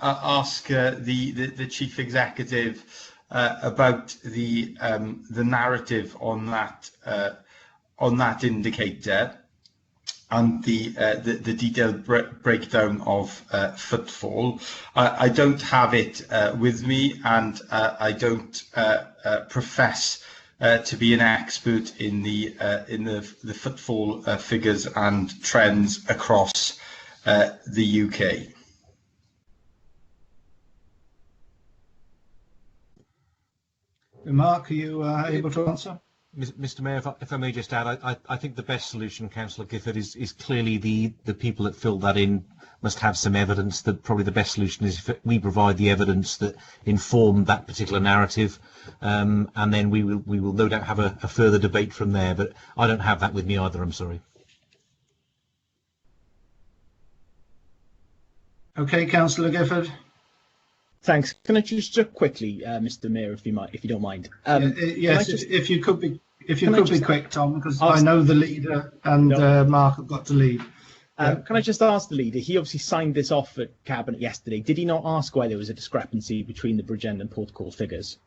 L: ask the Chief Executive about the narrative on that indicator and the detailed breakdown of footfall. I don't have it with me, and I don't profess to be an expert in the footfall figures and trends across the UK.
D: Mark, are you able to answer?
J: Mr. Mayor, if I may just add, I think the best solution, Councillor Gifford, is clearly the people that filled that in must have some evidence. That probably the best solution is if we provide the evidence that inform that particular narrative, and then we will no doubt have a further debate from there. But I don't have that with me either. I'm sorry.
D: Okay, Councillor Gifford.
K: Thanks. Can I just quickly, Mr. Mayor, if you don't mind?
D: Yes, if you could be quick, Tom, because I know the leader and Mark have got to leave.
K: Can I just ask the leader? He obviously signed this off at Cabinet yesterday. Did he not ask why there was a discrepancy between the Bridgend and Porthcawl figures?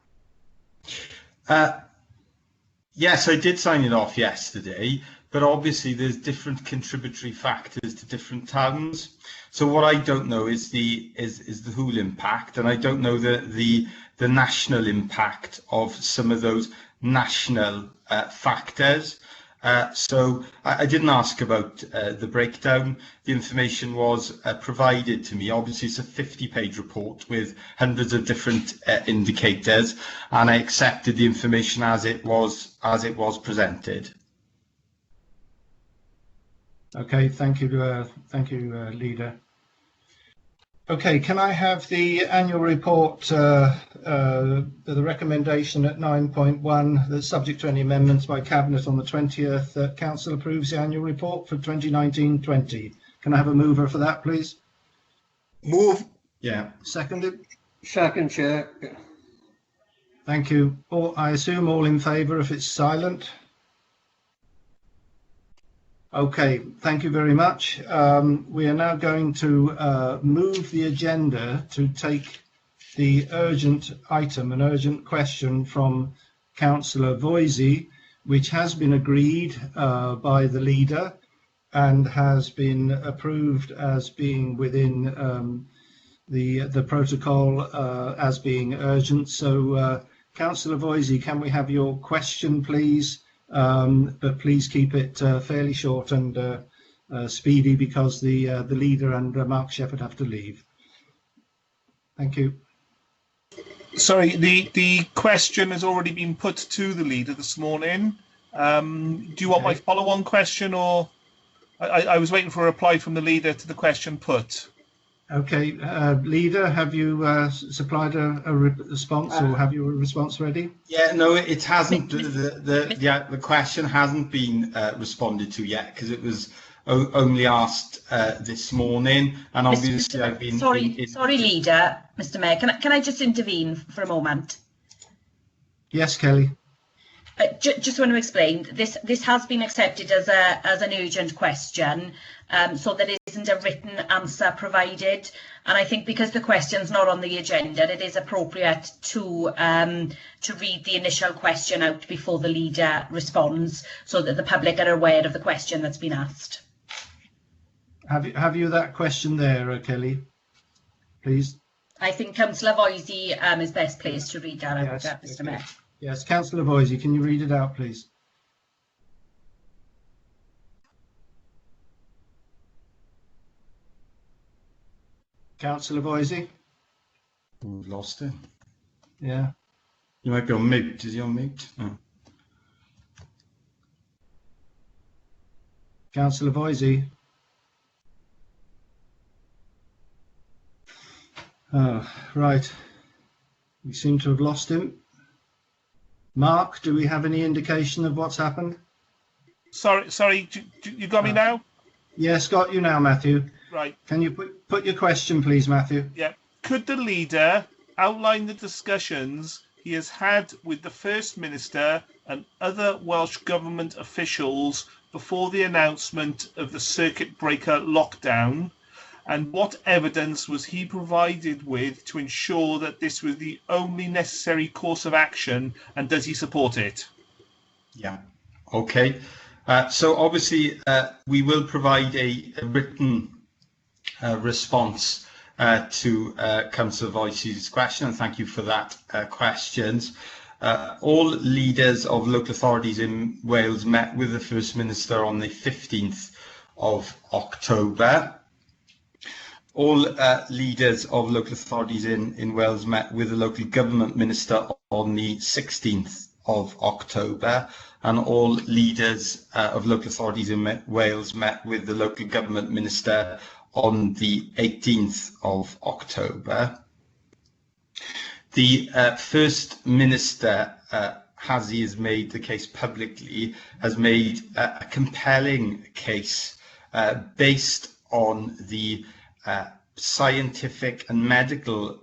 L: Yes, I did sign it off yesterday, but obviously there's different contributory factors to different towns. So what I don't know is the whole impact, and I don't know the national impact of some of those national factors. So I didn't ask about the breakdown. The information was provided to me. Obviously, it's a 50-page report with hundreds of different indicators, and I accepted the information as it was presented.
D: Okay, thank you, Leader. Okay, can I have the annual report, the recommendation at 9.1 that's subject to any amendments by Cabinet on the 20th, that Council approves the annual report for 2019-20. Can I have a mover for that, please?
L: Move. Yeah.
D: Seconded?
M: Second, Chair.
D: Thank you. I assume all in favour if it's silent. Okay, thank you very much. We are now going to move the agenda to take the urgent item, an urgent question from Councillor Voisey, which has been agreed by the leader and has been approved as being within the protocol as being urgent. So, Councillor Voisey, can we have your question, please? But please keep it fairly short and speedy, because the leader and Mark Shepherd have to leave. Thank you.
N: Sorry, the question has already been put to the leader this morning. Do you want my follow-on question, or I was waiting for a reply from the leader to the question put?
D: Okay, leader, have you supplied a response, or have you a response ready?
L: Yeah, no, it hasn't. The question hasn't been responded to yet, because it was only asked this morning, and obviously I've been. Sorry,
O: Leader, Mr. Mayor, can I just intervene for a moment?
D: Yes, Kelly.
O: Just want to explain, this has been accepted as an urgent question, so there is isn't a written answer provided, and I think because the question's not on the agenda, it is appropriate to read the initial question out before the leader responds, so that the public are aware of the question that's been asked.
D: Have you that question there, Kelly? Please.
O: I think Councillor Voisey is best placed to read that out, Mr. Mayor.
D: Yes, Councillor Voisey, can you read it out, please? Councillor Voisey?
L: We've lost him.
D: Yeah.
L: You might be on mute. Is he on mute? Oh.
D: Councillor Voisey? Oh, right. We seem to have lost him. Mark, do we have any indication of what's happened?
N: Sorry, you got me now?
D: Yes, got you now, Matthew.
N: Right.
D: Can you put your question, please, Matthew?
N: Yeah. Could the leader outline the discussions he has had with the First Minister and other Welsh Government officials before the announcement of the circuit breaker lockdown? And what evidence was he provided with to ensure that this was the only necessary course of action, and does he support it?
L: Yeah, okay. So obviously we will provide a written response to Councillor Voisey's question, and thank you for that questions. All leaders of local authorities in Wales met with the First Minister on the 15th of October. All leaders of local authorities in Wales met with the local government minister on the 16th of October, and all leaders of local authorities in Wales met with the local government minister on the 18th of October. The First Minister, as he has made the case publicly, has made a compelling case based on the scientific and medical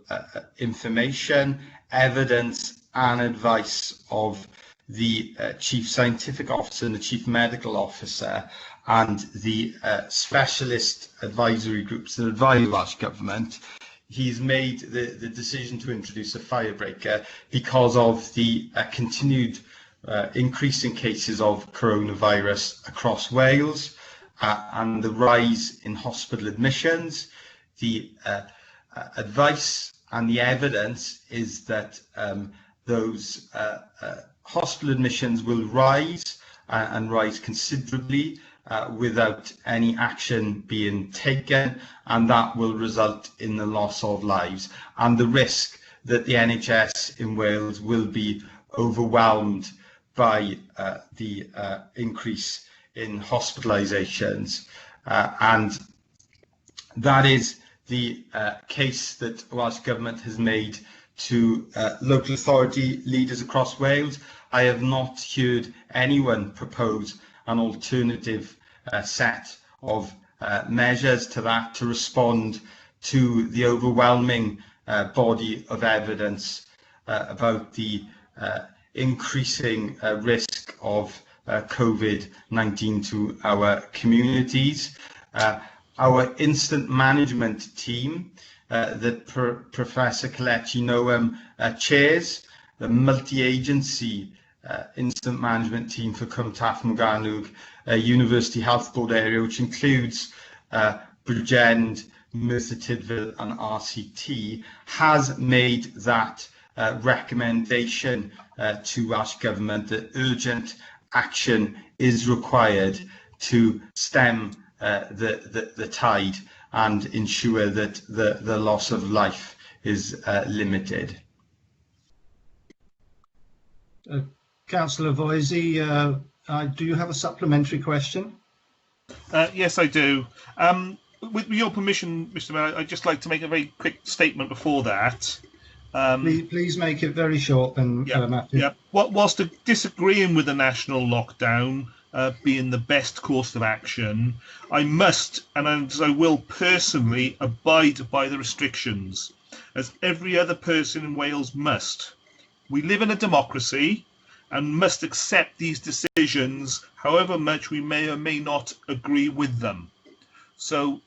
L: information, evidence and advice of the Chief Scientific Officer and the Chief Medical Officer and the specialist advisory groups that advise the Welsh Government. He's made the decision to introduce a firebreaker because of the continued increase in cases of coronavirus across Wales, and the rise in hospital admissions. The advice and the evidence is that those hospital admissions will rise and rise considerably without any action being taken, and that will result in the loss of lives and the risk that the NHS in Wales will be overwhelmed by the increase in hospitalisations, and that is the case that Welsh Government has made to local authority leaders across Wales. I have not heard anyone propose an alternative set of measures to that to respond to the overwhelming body of evidence about the increasing risk of COVID-19 to our communities. Our instant management team that Professor Kelechi Noam chairs, the multi-agency instant management team for Cwm Taf Morgannwg University Health Board area, which includes Bridgend, Merthyr Tydfil and RCT, has made that recommendation to Welsh Government that urgent action is required to stem the tide and ensure that the loss of life is limited.
D: Councillor Voisey, do you have a supplementary question?
N: Yes, I do. With your permission, Mr. Mayor, I'd just like to make a very quick statement before that.
D: Please make it very short then, Matthew.
N: Yeah. Whilst disagreeing with the national lockdown being the best course of action, I must, and as I will personally, abide by the restrictions, as every other person in Wales must. We live in a democracy and must accept these decisions, however much we may or may not agree with them. So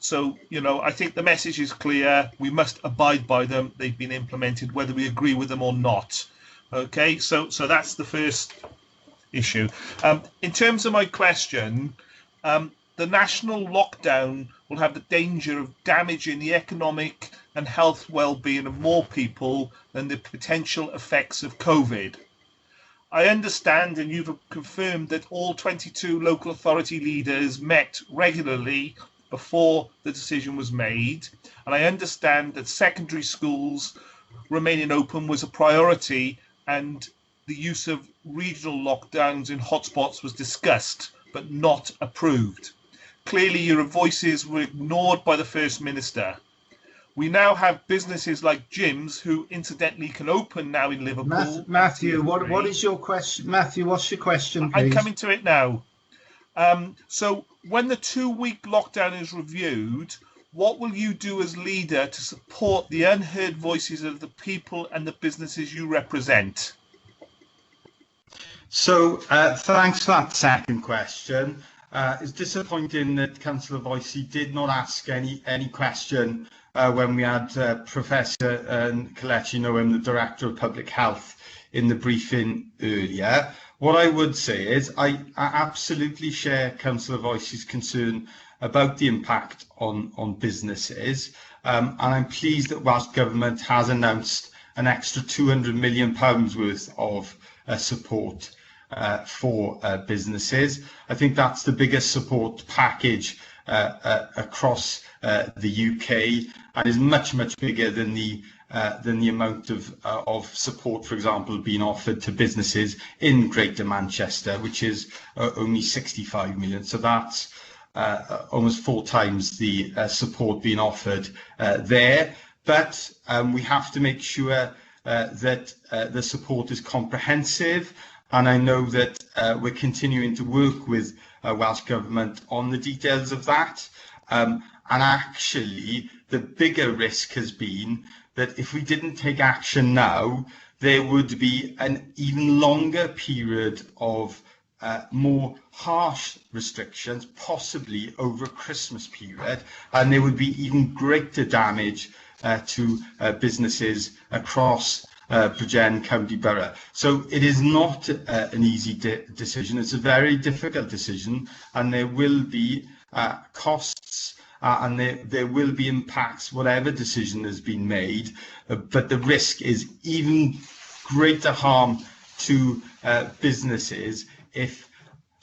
N: you know, I think the message is clear. We must abide by them. They've been implemented, whether we agree with them or not. Okay, so that's the first issue. In terms of my question, the national lockdown will have the danger of damaging the economic and health well-being of more people than the potential effects of COVID. I understand, and you've confirmed, that all 22 local authority leaders met regularly before the decision was made, and I understand that secondary schools remaining open was a priority, and the use of regional lockdowns in hotspots was discussed but not approved. Clearly your voices were ignored by the First Minister. We now have businesses like gyms who incidentally can open now in Liverpool.
D: Matthew, what is your question? Matthew, what's your question, please?
N: I'm coming to it now. So when the 2-week lockdown is reviewed, what will you do as leader to support the unheard voices of the people and the businesses you represent?
L: So thanks for that second question. It's disappointing that Councillor Voicey did not ask any question when we had Professor Kelechi Noem, the Director of Public Health, in the briefing earlier. What I would say is I absolutely share Councillor Voicey's concern about the impact on businesses, and I'm pleased that Welsh Government has announced an extra £200 million worth of support for businesses. I think that's the biggest support package across the UK, and is much bigger than the amount of support, for example, being offered to businesses in Greater Manchester, which is only 65 million. So that's almost 4 times the support being offered there. But we have to make sure that the support is comprehensive, and I know that we're continuing to work with Welsh Government on the details of that. And actually, the bigger risk has been that if we didn't take action now, there would be an even longer period of more harsh restrictions, possibly over a Christmas period, and there would be even greater damage to businesses across Bridgend County Borough. So it is not an easy decision. It's a very difficult decision, and there will be costs and there will be impacts, whatever decision has been made, but the risk is even greater harm to businesses if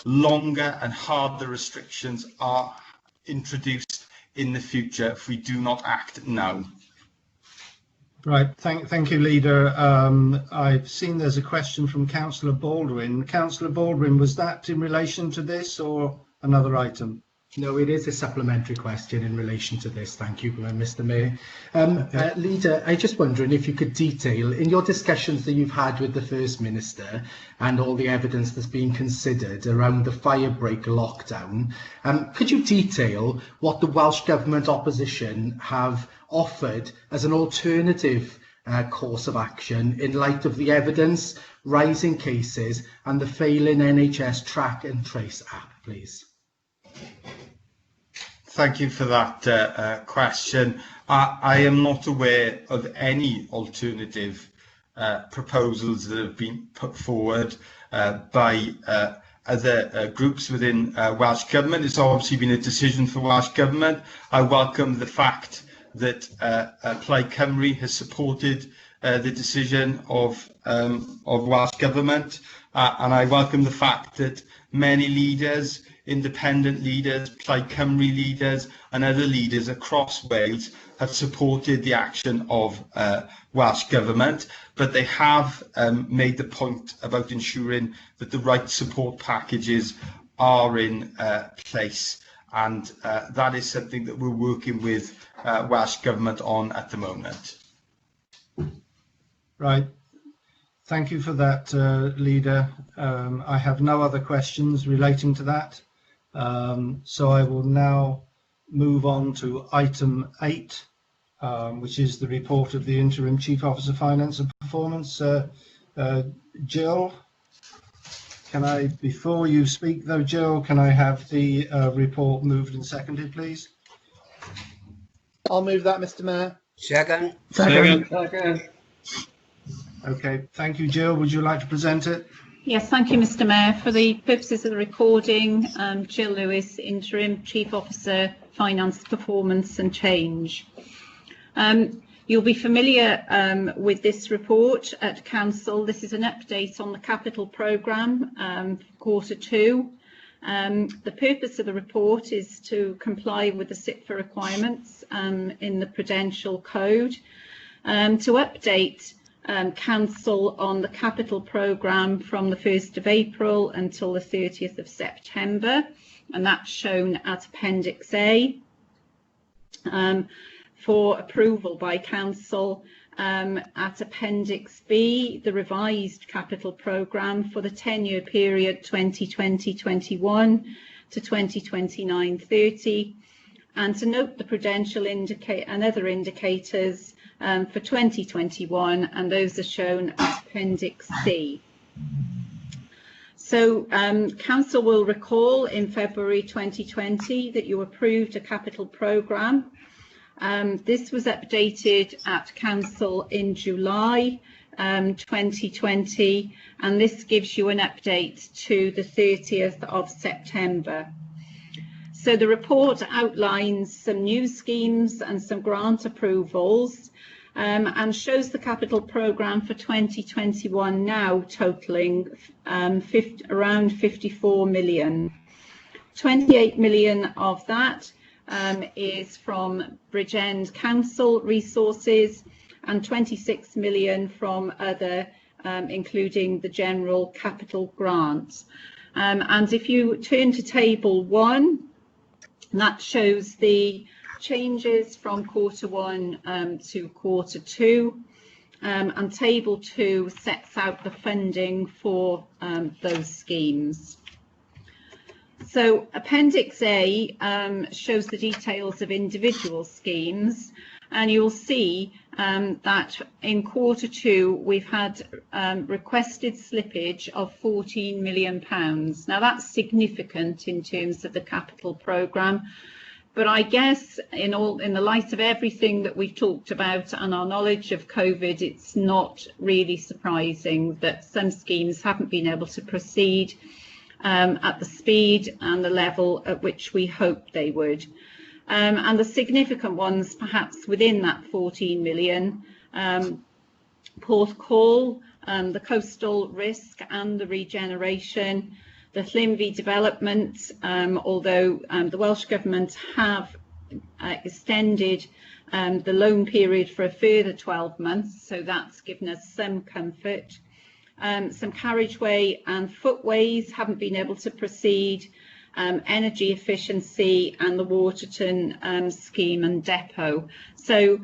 L: longer and harder restrictions are introduced in the future if we do not act now.
D: Right, thank you, Leader. I've seen there's a question from Councillor Baldwin. Councillor Baldwin, was that in relation to this or another item?
M: No, it is a supplementary question in relation to this. Thank you, Mr. Mayor. Leader, I'm just wondering if you could detail, in your discussions that you've had with the First Minister and all the evidence that's been considered around the firebreak lockdown, could you detail what the Welsh Government opposition have offered as an alternative course of action in light of the evidence, rising cases and the failing NHS track and trace app, please?
L: Thank you for that question. I am not aware of any alternative proposals that have been put forward by other groups within Welsh Government. It's obviously been a decision for Welsh Government. I welcome the fact that Plaid Cymru has supported the decision of Welsh Government, and I welcome the fact that many leaders, independent leaders, Plaid Cymru leaders and other leaders across Wales have supported the action of Welsh Government, but they have made the point about ensuring that the right support packages are in place, and that is something that we're working with Welsh Government on at the moment.
D: Right. Thank you for that, Leader. I have no other questions relating to that. So I will now move on to item 8, which is the report of the Interim Chief Officer Finance and Performance. Jill, can I, before you speak though, Jill, can I have the report moved and seconded, please?
P: I'll move that, Mr. Mayor.
F: Second.
D: Second. Okay, thank you, Jill. Would you like to present it?
I: Yes, thank you, Mr. Mayor. For the purposes of the recording, Jill Lewis, Interim Chief Officer, Finance, Performance and Change. You'll be familiar with this report at Council. This is an update on the capital programme for Q2. The purpose of the report is to comply with the SIPFA requirements in the Prudential Code, to update Council on the capital programme from the 1st of April until the 30th of September, and that's shown at Appendix A. For approval by Council at Appendix B, the revised capital programme for the 10-year period 2020-21 to 2029-30, and to note the prudential and other indicators for 2021, and those are shown at Appendix C. So Council will recall in February 2020 that you approved a capital programme. This was updated at Council in July 2020, and this gives you an update to the 30th of September. So the report outlines some new schemes and some grant approvals, and shows the capital programme for 2021 now totalling around 54 million. 28 million of that is from Bridgend Council resources, and 26 million from other, including the general capital grant. And if you turn to Table 1, that shows the changes from Q1 to Q2, and Table 2 sets out the funding for those schemes. So Appendix A shows the details of individual schemes, and you'll see that in Q2 we've had requested slippage of £14 million. Now that's significant in terms of the capital programme, but I guess in the light of everything that we've talked about and our knowledge of COVID, it's not really surprising that some schemes haven't been able to proceed at the speed and the level at which we hoped they would. And the significant ones perhaps within that 14 million, Porthcawl, the coastal risk and the regeneration, the Llinvi development, although the Welsh Government have extended the loan period for a further 12 months, so that's given us some comfort. Some carriageway and footways haven't been able to proceed, energy efficiency and the Waterton scheme and depot. So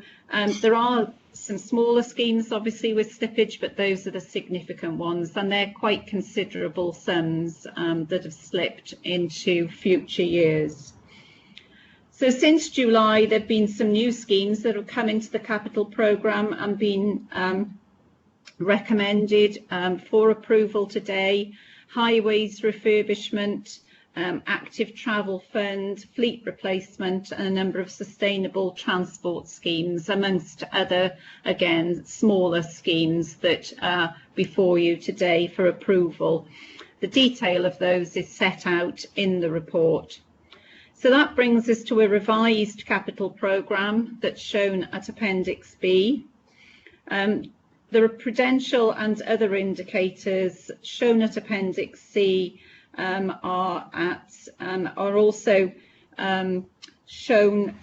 I: there are some smaller schemes obviously with slippage, but those are the significant ones, and they're quite considerable sums that have slipped into future years. So since July there have been some new schemes that have come into the capital programme and been recommended for approval today: highways refurbishment, active travel fund, fleet replacement, and a number of sustainable transport schemes, amongst other, again, smaller schemes that are before you today for approval. The detail of those is set out in the report. So that brings us to a revised capital programme that's shown at Appendix B. The prudential and other indicators shown at Appendix C are also shown,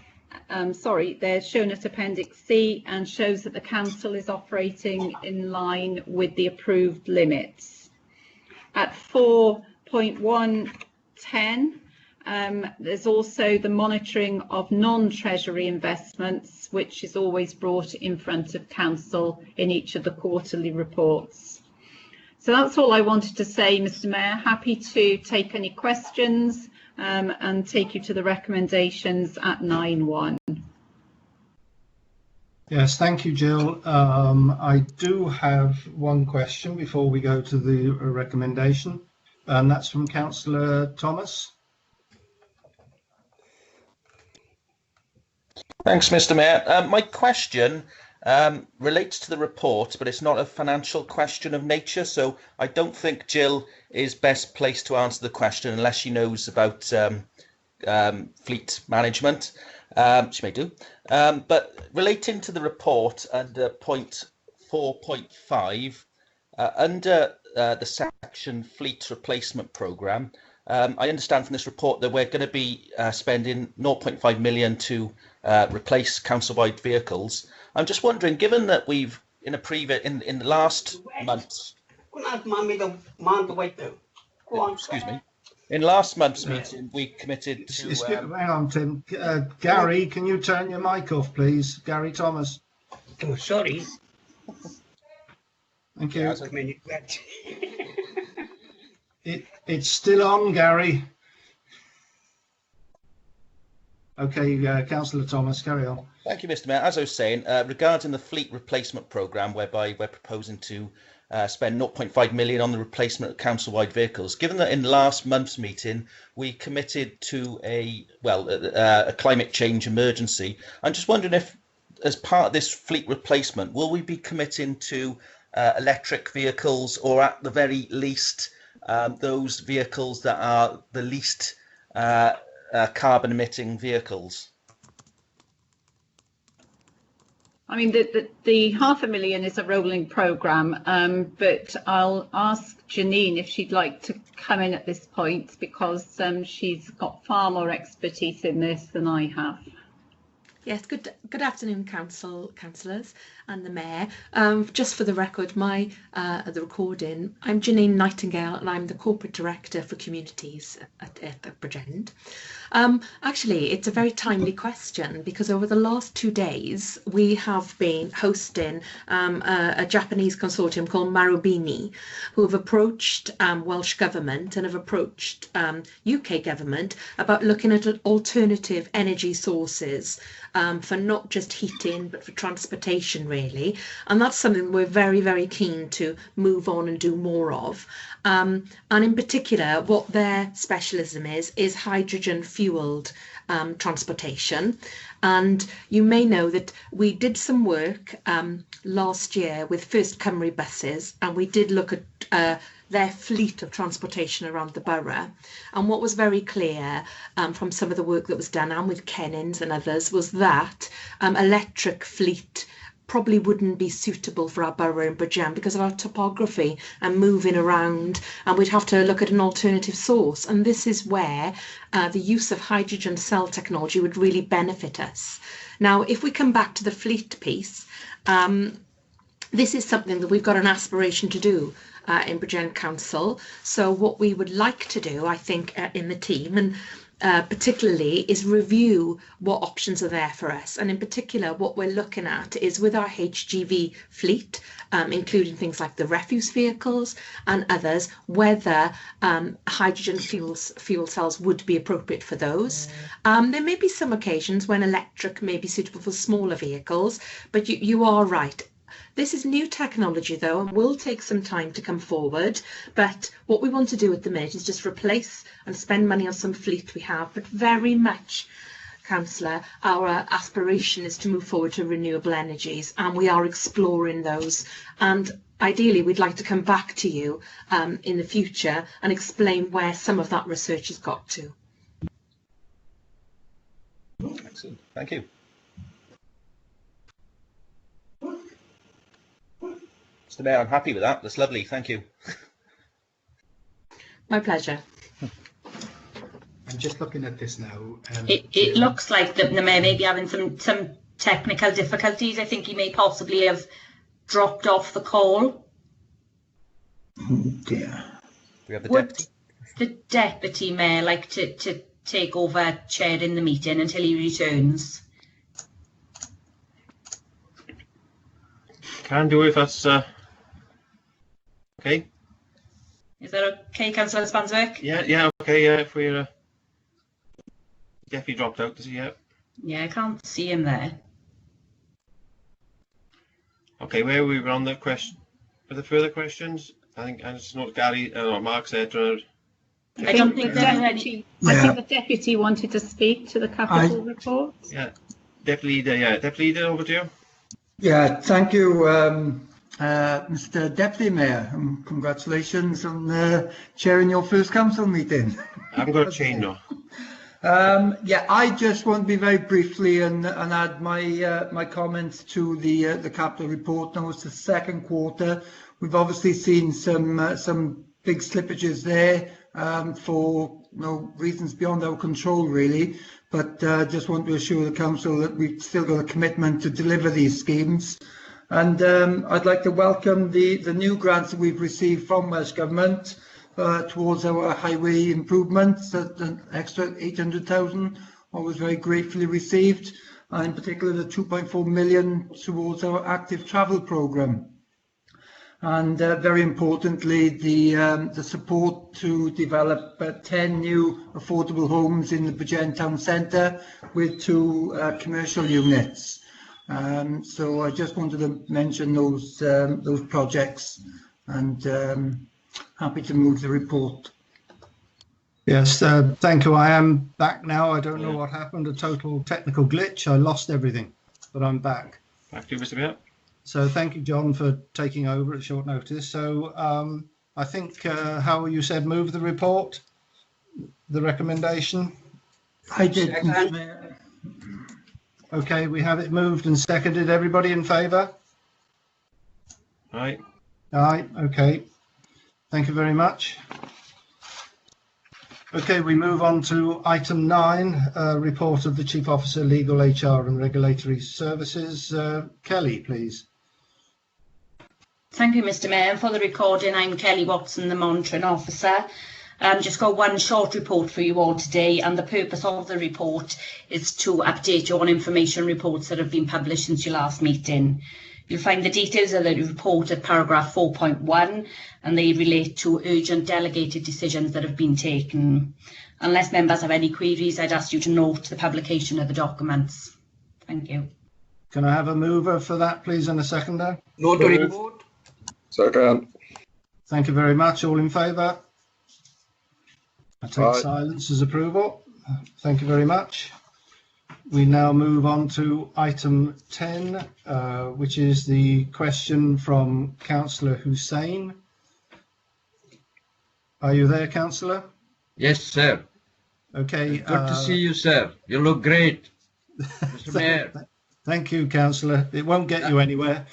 I: they're shown at Appendix C, and shows that the Council is operating in line with the approved limits. At 4.110, there's also the monitoring of non-treasury investments, which is always brought in front of Council in each of the quarterly reports. So that's all I wanted to say, Mr. Mayor. Happy to take any questions and take you to the recommendations at 9.1.
D: Yes, thank you, Jill. I do have one question before we go to the recommendation, and that's from Councillor Thomas.
G: Thanks, Mr. Mayor. My question relates to the report, but it's not a financial question of nature, so I don't think Jill is best placed to answer the question unless she knows about fleet management. She may do. But relating to the report under point 4.5, under the section Fleet Replacement Programme, I understand from this report that we're going to be spending 0.5 million to replace council-wide vehicles. I'm just wondering, given that we've in the last month's excuse me, in last month's meeting we committed to.
D: Hang on, Tim. Gary, can you turn your mic off, please? Gary Thomas.
P: Oh, sorry.
D: Thank you. It's still on, Gary. Okay, Councillor Thomas, carry on.
G: Thank you, Mr. Mayor. As I was saying, regarding the fleet replacement programme, whereby we're proposing to spend 0.5 million on the replacement of council-wide vehicles, given that in last month's meeting we committed to a climate change emergency, I'm just wondering if, as part of this fleet replacement, will we be committing to electric vehicles, or at the very least those vehicles that are the least carbon emitting vehicles?
I: I mean, the £500,000 is a rolling programme, but I'll ask Janine if she'd like to come in at this point, because she's got far more expertise in this than I have.
Q: Yes, good afternoon, councillors and the Mayor. Just for the record, the recording, I'm Janine Nightingale and I'm the Corporate Director for Communities at Bridgend. Actually, it's a very timely question, because over the last 2 days we have been hosting a Japanese consortium called Marubeni, who have approached Welsh Government and have approached UK Government about looking at alternative energy sources for not just heating but for transportation, really, and that's something we're very, very keen to move on and do more of. And in particular, what their specialism is hydrogen fueled transportation. And you may know that we did some work last year with First Cymru buses, and we did look at their fleet of transportation around the borough. And what was very clear from some of the work that was done, and with Kennins and others, was that electric fleet probably wouldn't be suitable for our borough in Bridgend because of our topography and moving around, and we'd have to look at an alternative source. And this is where the use of hydrogen cell technology would really benefit us. Now, if we come back to the fleet piece, this is something that we've got an aspiration to do in Bridgend Council. So what we would like to do, I think, in the team, and particularly, is review what options are there for us. And in particular, what we're looking at is with our HGV fleet, including things like the refuse vehicles and others, whether hydrogen fuel cells would be appropriate for those. There may be some occasions when electric may be suitable for smaller vehicles, but you are right. This is new technology, though, and will take some time to come forward. But what we want to do at the minute is just replace and spend money on some fleet we have. But very much, Councillor, our aspiration is to move forward to renewable energies, and we are exploring those. And ideally, we'd like to come back to you in the future and explain where some of that research has got to.
G: Excellent. Thank you. Mr. Mayor, I'm happy with that. That's lovely. Thank you.
Q: My pleasure.
M: I'm just looking at this now.
O: It looks like the Mayor may be having some technical difficulties. I think he may possibly have dropped off the call.
P: Oh dear.
G: We have the
O: Would
G: deputy.
O: the Deputy Mayor like to take over chairing the meeting until he returns?
R: Can do if that's okay.
O: Is that okay, Councillor Spanswick?
R: Yeah, okay, yeah, if we're Deputy dropped out, does he? Yeah.
O: Yeah, I can't see him there.
R: Okay, where are we on the question? Are there further questions? I think I just noticed Gary, Mark said.
I: I think the deputy wanted to speak to the capital report.
R: Yeah. Deputy Leader, yeah. Deputy Leader, over to you.
S: Yeah, thank you, Mr. Deputy Mayor. Congratulations on chairing your first council meeting.
R: I'm going to change now.
S: Yeah, I just want to be very briefly and add my comments to the capital report. Now it's the second quarter. We've obviously seen some big slippages there for reasons beyond our control, really. But just want to assure the council that we've still got a commitment to deliver these schemes. And I'd like to welcome the new grants that we've received from Welsh Government towards our highway improvements, an extra 800,000, was very gratefully received, and in particular the 2.4 million towards our active travel programme. And very importantly, the support to develop 10 new affordable homes in the Bridgend Town Centre with 2 commercial units. So I just wanted to mention those projects, and happy to move the report.
D: Yes, thank you. I am back now. I don't know what happened, a total technical glitch. I lost everything, but I'm back.
R: Back to you, Mr. Mayor.
D: So thank you, John, for taking over at short notice. So I think, how you said, move the report, the recommendation?
S: I did.
D: Okay, we have it moved and seconded. Everybody in favour?
R: Aye.
D: Aye, okay. Thank you very much. Okay, we move on to item 9, report of the Chief Officer, Legal, HR and Regulatory Services. Kelly, please.
O: Thank you, Mr. Mayor. And for the recording, I'm Kelly Watson, the Monitoring Officer. Just got one short report for you all today, and the purpose of the report is to update you on information reports that have been published since your last meeting. You'll find the details of the report at paragraph 4.1, and they relate to urgent delegated decisions that have been taken. Unless members have any queries, I'd ask you to note the publication of the documents. Thank you.
D: Can I have a mover for that, please, and a seconder?
T: Note the report. Second.
D: Thank you very much. All in favour? I take
T: Aye.
D: silence as approval. Thank you very much. We now move on to item 10, which is the question from Councillor Hussain. Are you there, Councillor?
U: Yes, sir.
D: Okay.
U: Good to see you, sir. You look great, Mr. Mayor.
D: Thank you, Councillor. It won't get you anywhere.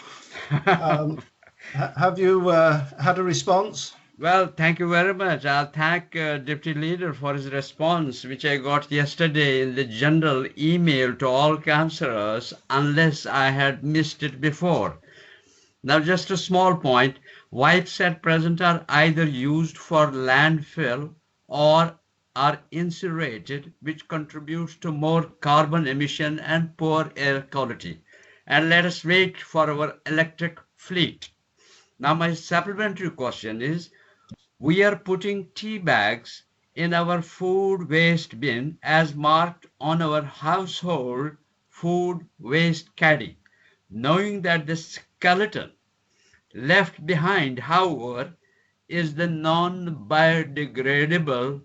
D: Have you had a response?
U: Well, thank you very much. I'll thank Deputy Leader for his response, which I got yesterday in the general email to all councillors, unless I had missed it before. Now, just a small point. Wipes at present are either used for landfill or are incinerated, which contributes to more carbon emission and poor air quality. And let us wait for our electric fleet. Now, my supplementary question is, we are putting tea bags in our food waste bin as marked on our household food waste caddy, knowing that the skeleton left behind, however, is the non-biodegradable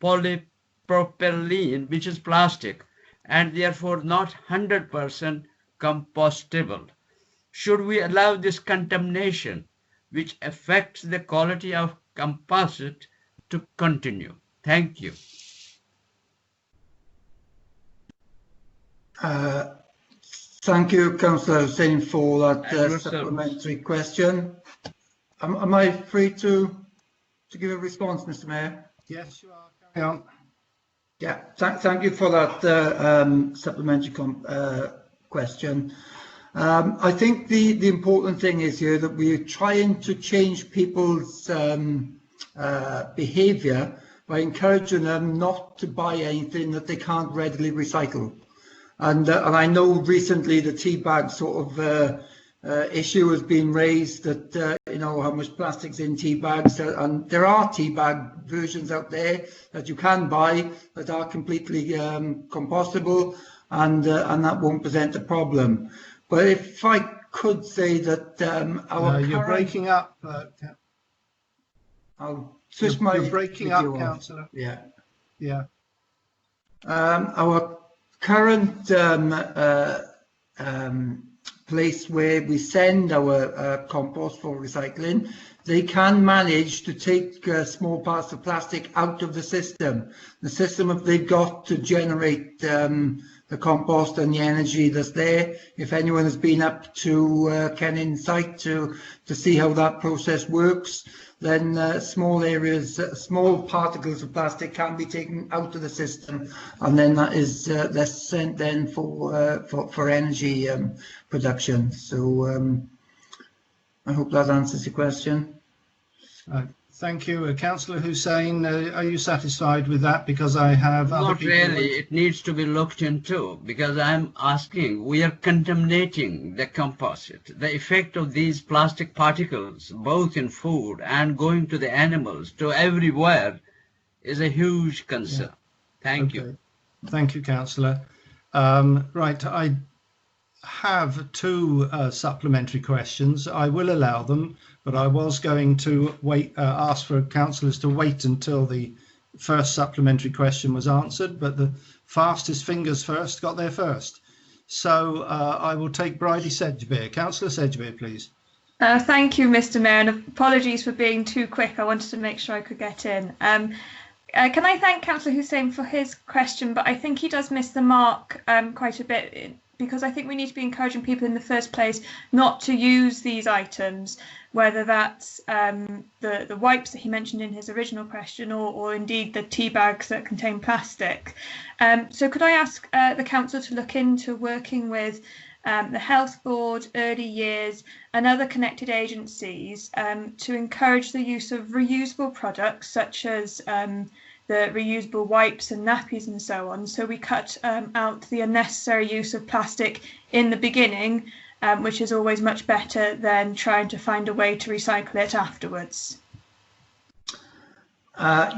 U: polypropylene, which is plastic, and therefore not 100% compostable. Should we allow this contamination, which affects the quality of composite, to continue? Thank you.
S: Thank you, Councillor Hussain, for that supplementary question. Am I free to give a response, Mr. Mayor?
D: Yes, you are. Carry on.
S: Yeah, thank you for that supplementary question. I think the important thing is here that we're trying to change people's behaviour by encouraging them not to buy anything that they can't readily recycle. And I know recently the tea bag sort of issue has been raised, that you know how much plastic's in tea bags, and there are tea bag versions out there that you can buy that are completely compostable, and that won't present a problem. But if I could say that our
D: you're breaking up.
S: I'll switch my
D: you're breaking up, Councillor.
S: Yeah.
D: Yeah.
S: Our current place where we send our compost for recycling, they can manage to take small parts of plastic out of the system. The system that they've got to generate the compost and the energy that's there. If anyone has been up to Kennan site to see how that process works, then small areas, small particles of plastic can be taken out of the system, and then that is that's sent then for energy production. So I hope that answers your question.
D: Thank you. Councillor Hussain, are you satisfied with that? Because I have other
U: Not
D: people
U: really. It needs to be looked into, because I'm asking, we are contaminating the composite. The effect of these plastic particles, both in food and going to the animals, to everywhere, is a huge concern. Thank you.
D: Thank you, Councillor. Right, I have two supplementary questions. I will allow them, but I was going to wait, ask for councillors to wait until the first supplementary question was answered, but the fastest fingers first got there first. So I will take Bridie Sedgbeer. Councillor Sedgbeer, please.
E: Thank you, Mr. Mayor, and apologies for being too quick. I wanted to make sure I could get in. Can I thank Councillor Hussain for his question, but I think he does miss the mark quite a bit, because I think we need to be encouraging people in the first place not to use these items, whether that's the wipes that he mentioned in his original question, or indeed the tea bags that contain plastic. So could I ask the council to look into working with the Health Board, Early Years and other connected agencies to encourage the use of reusable products such as the reusable wipes and nappies and so on, so we cut out the unnecessary use of plastic in the beginning, which is always much better than trying to find a way to recycle it afterwards.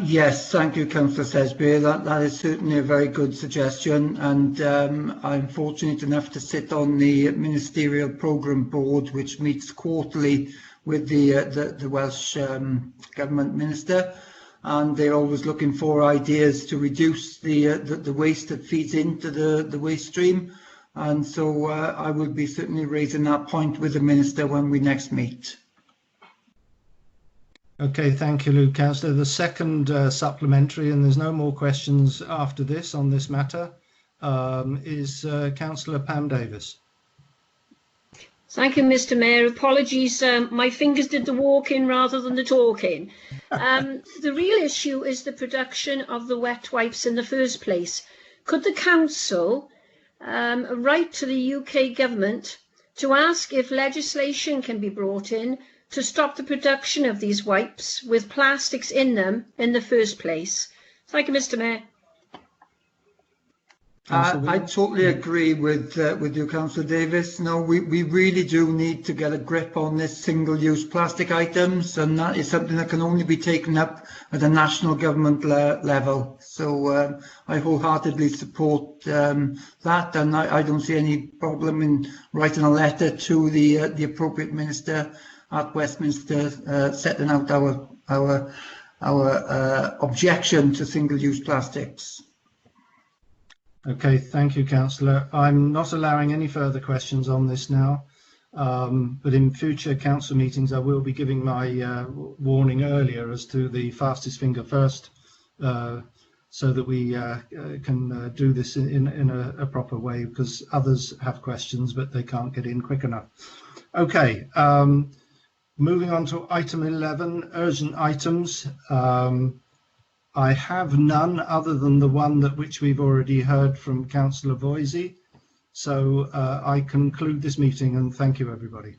S: Yes, thank you, Councillor Sedgbeer. That is certainly a very good suggestion, and I'm fortunate enough to sit on the Ministerial Programme Board, which meets quarterly with the Welsh Government Minister. And they're always looking for ideas to reduce the waste that feeds into the waste stream. And so I will be certainly raising that point with the Minister when we next meet.
D: Okay, thank you, Luke. Councillor, the second supplementary, and there's no more questions after this on this matter, is Councillor Pam Davis.
V: Thank you, Mr. Mayor. Apologies, my fingers did the walking rather than the talking. The real issue is the production of the wet wipes in the first place. Could the council write to the UK government to ask if legislation can be brought in to stop the production of these wipes with plastics in them in the first place? Thank you, Mr. Mayor.
S: I totally agree with you, Councillor Davis. No, we really do need to get a grip on this single-use plastic items, and that is something that can only be taken up at a national government level. So I wholeheartedly support that, and I don't see any problem in writing a letter to the appropriate minister at Westminster, setting out our objection to single-use plastics.
D: Okay, thank you, Councillor. I'm not allowing any further questions on this now, but in future council meetings I will be giving my warning earlier as to the fastest finger first, so that we can do this in a proper way, because others have questions but they can't get in quick enough. Okay, moving on to item 11, urgent items. I have none other than the one which we've already heard from Councillor Voisey. So I conclude this meeting, and thank you, everybody.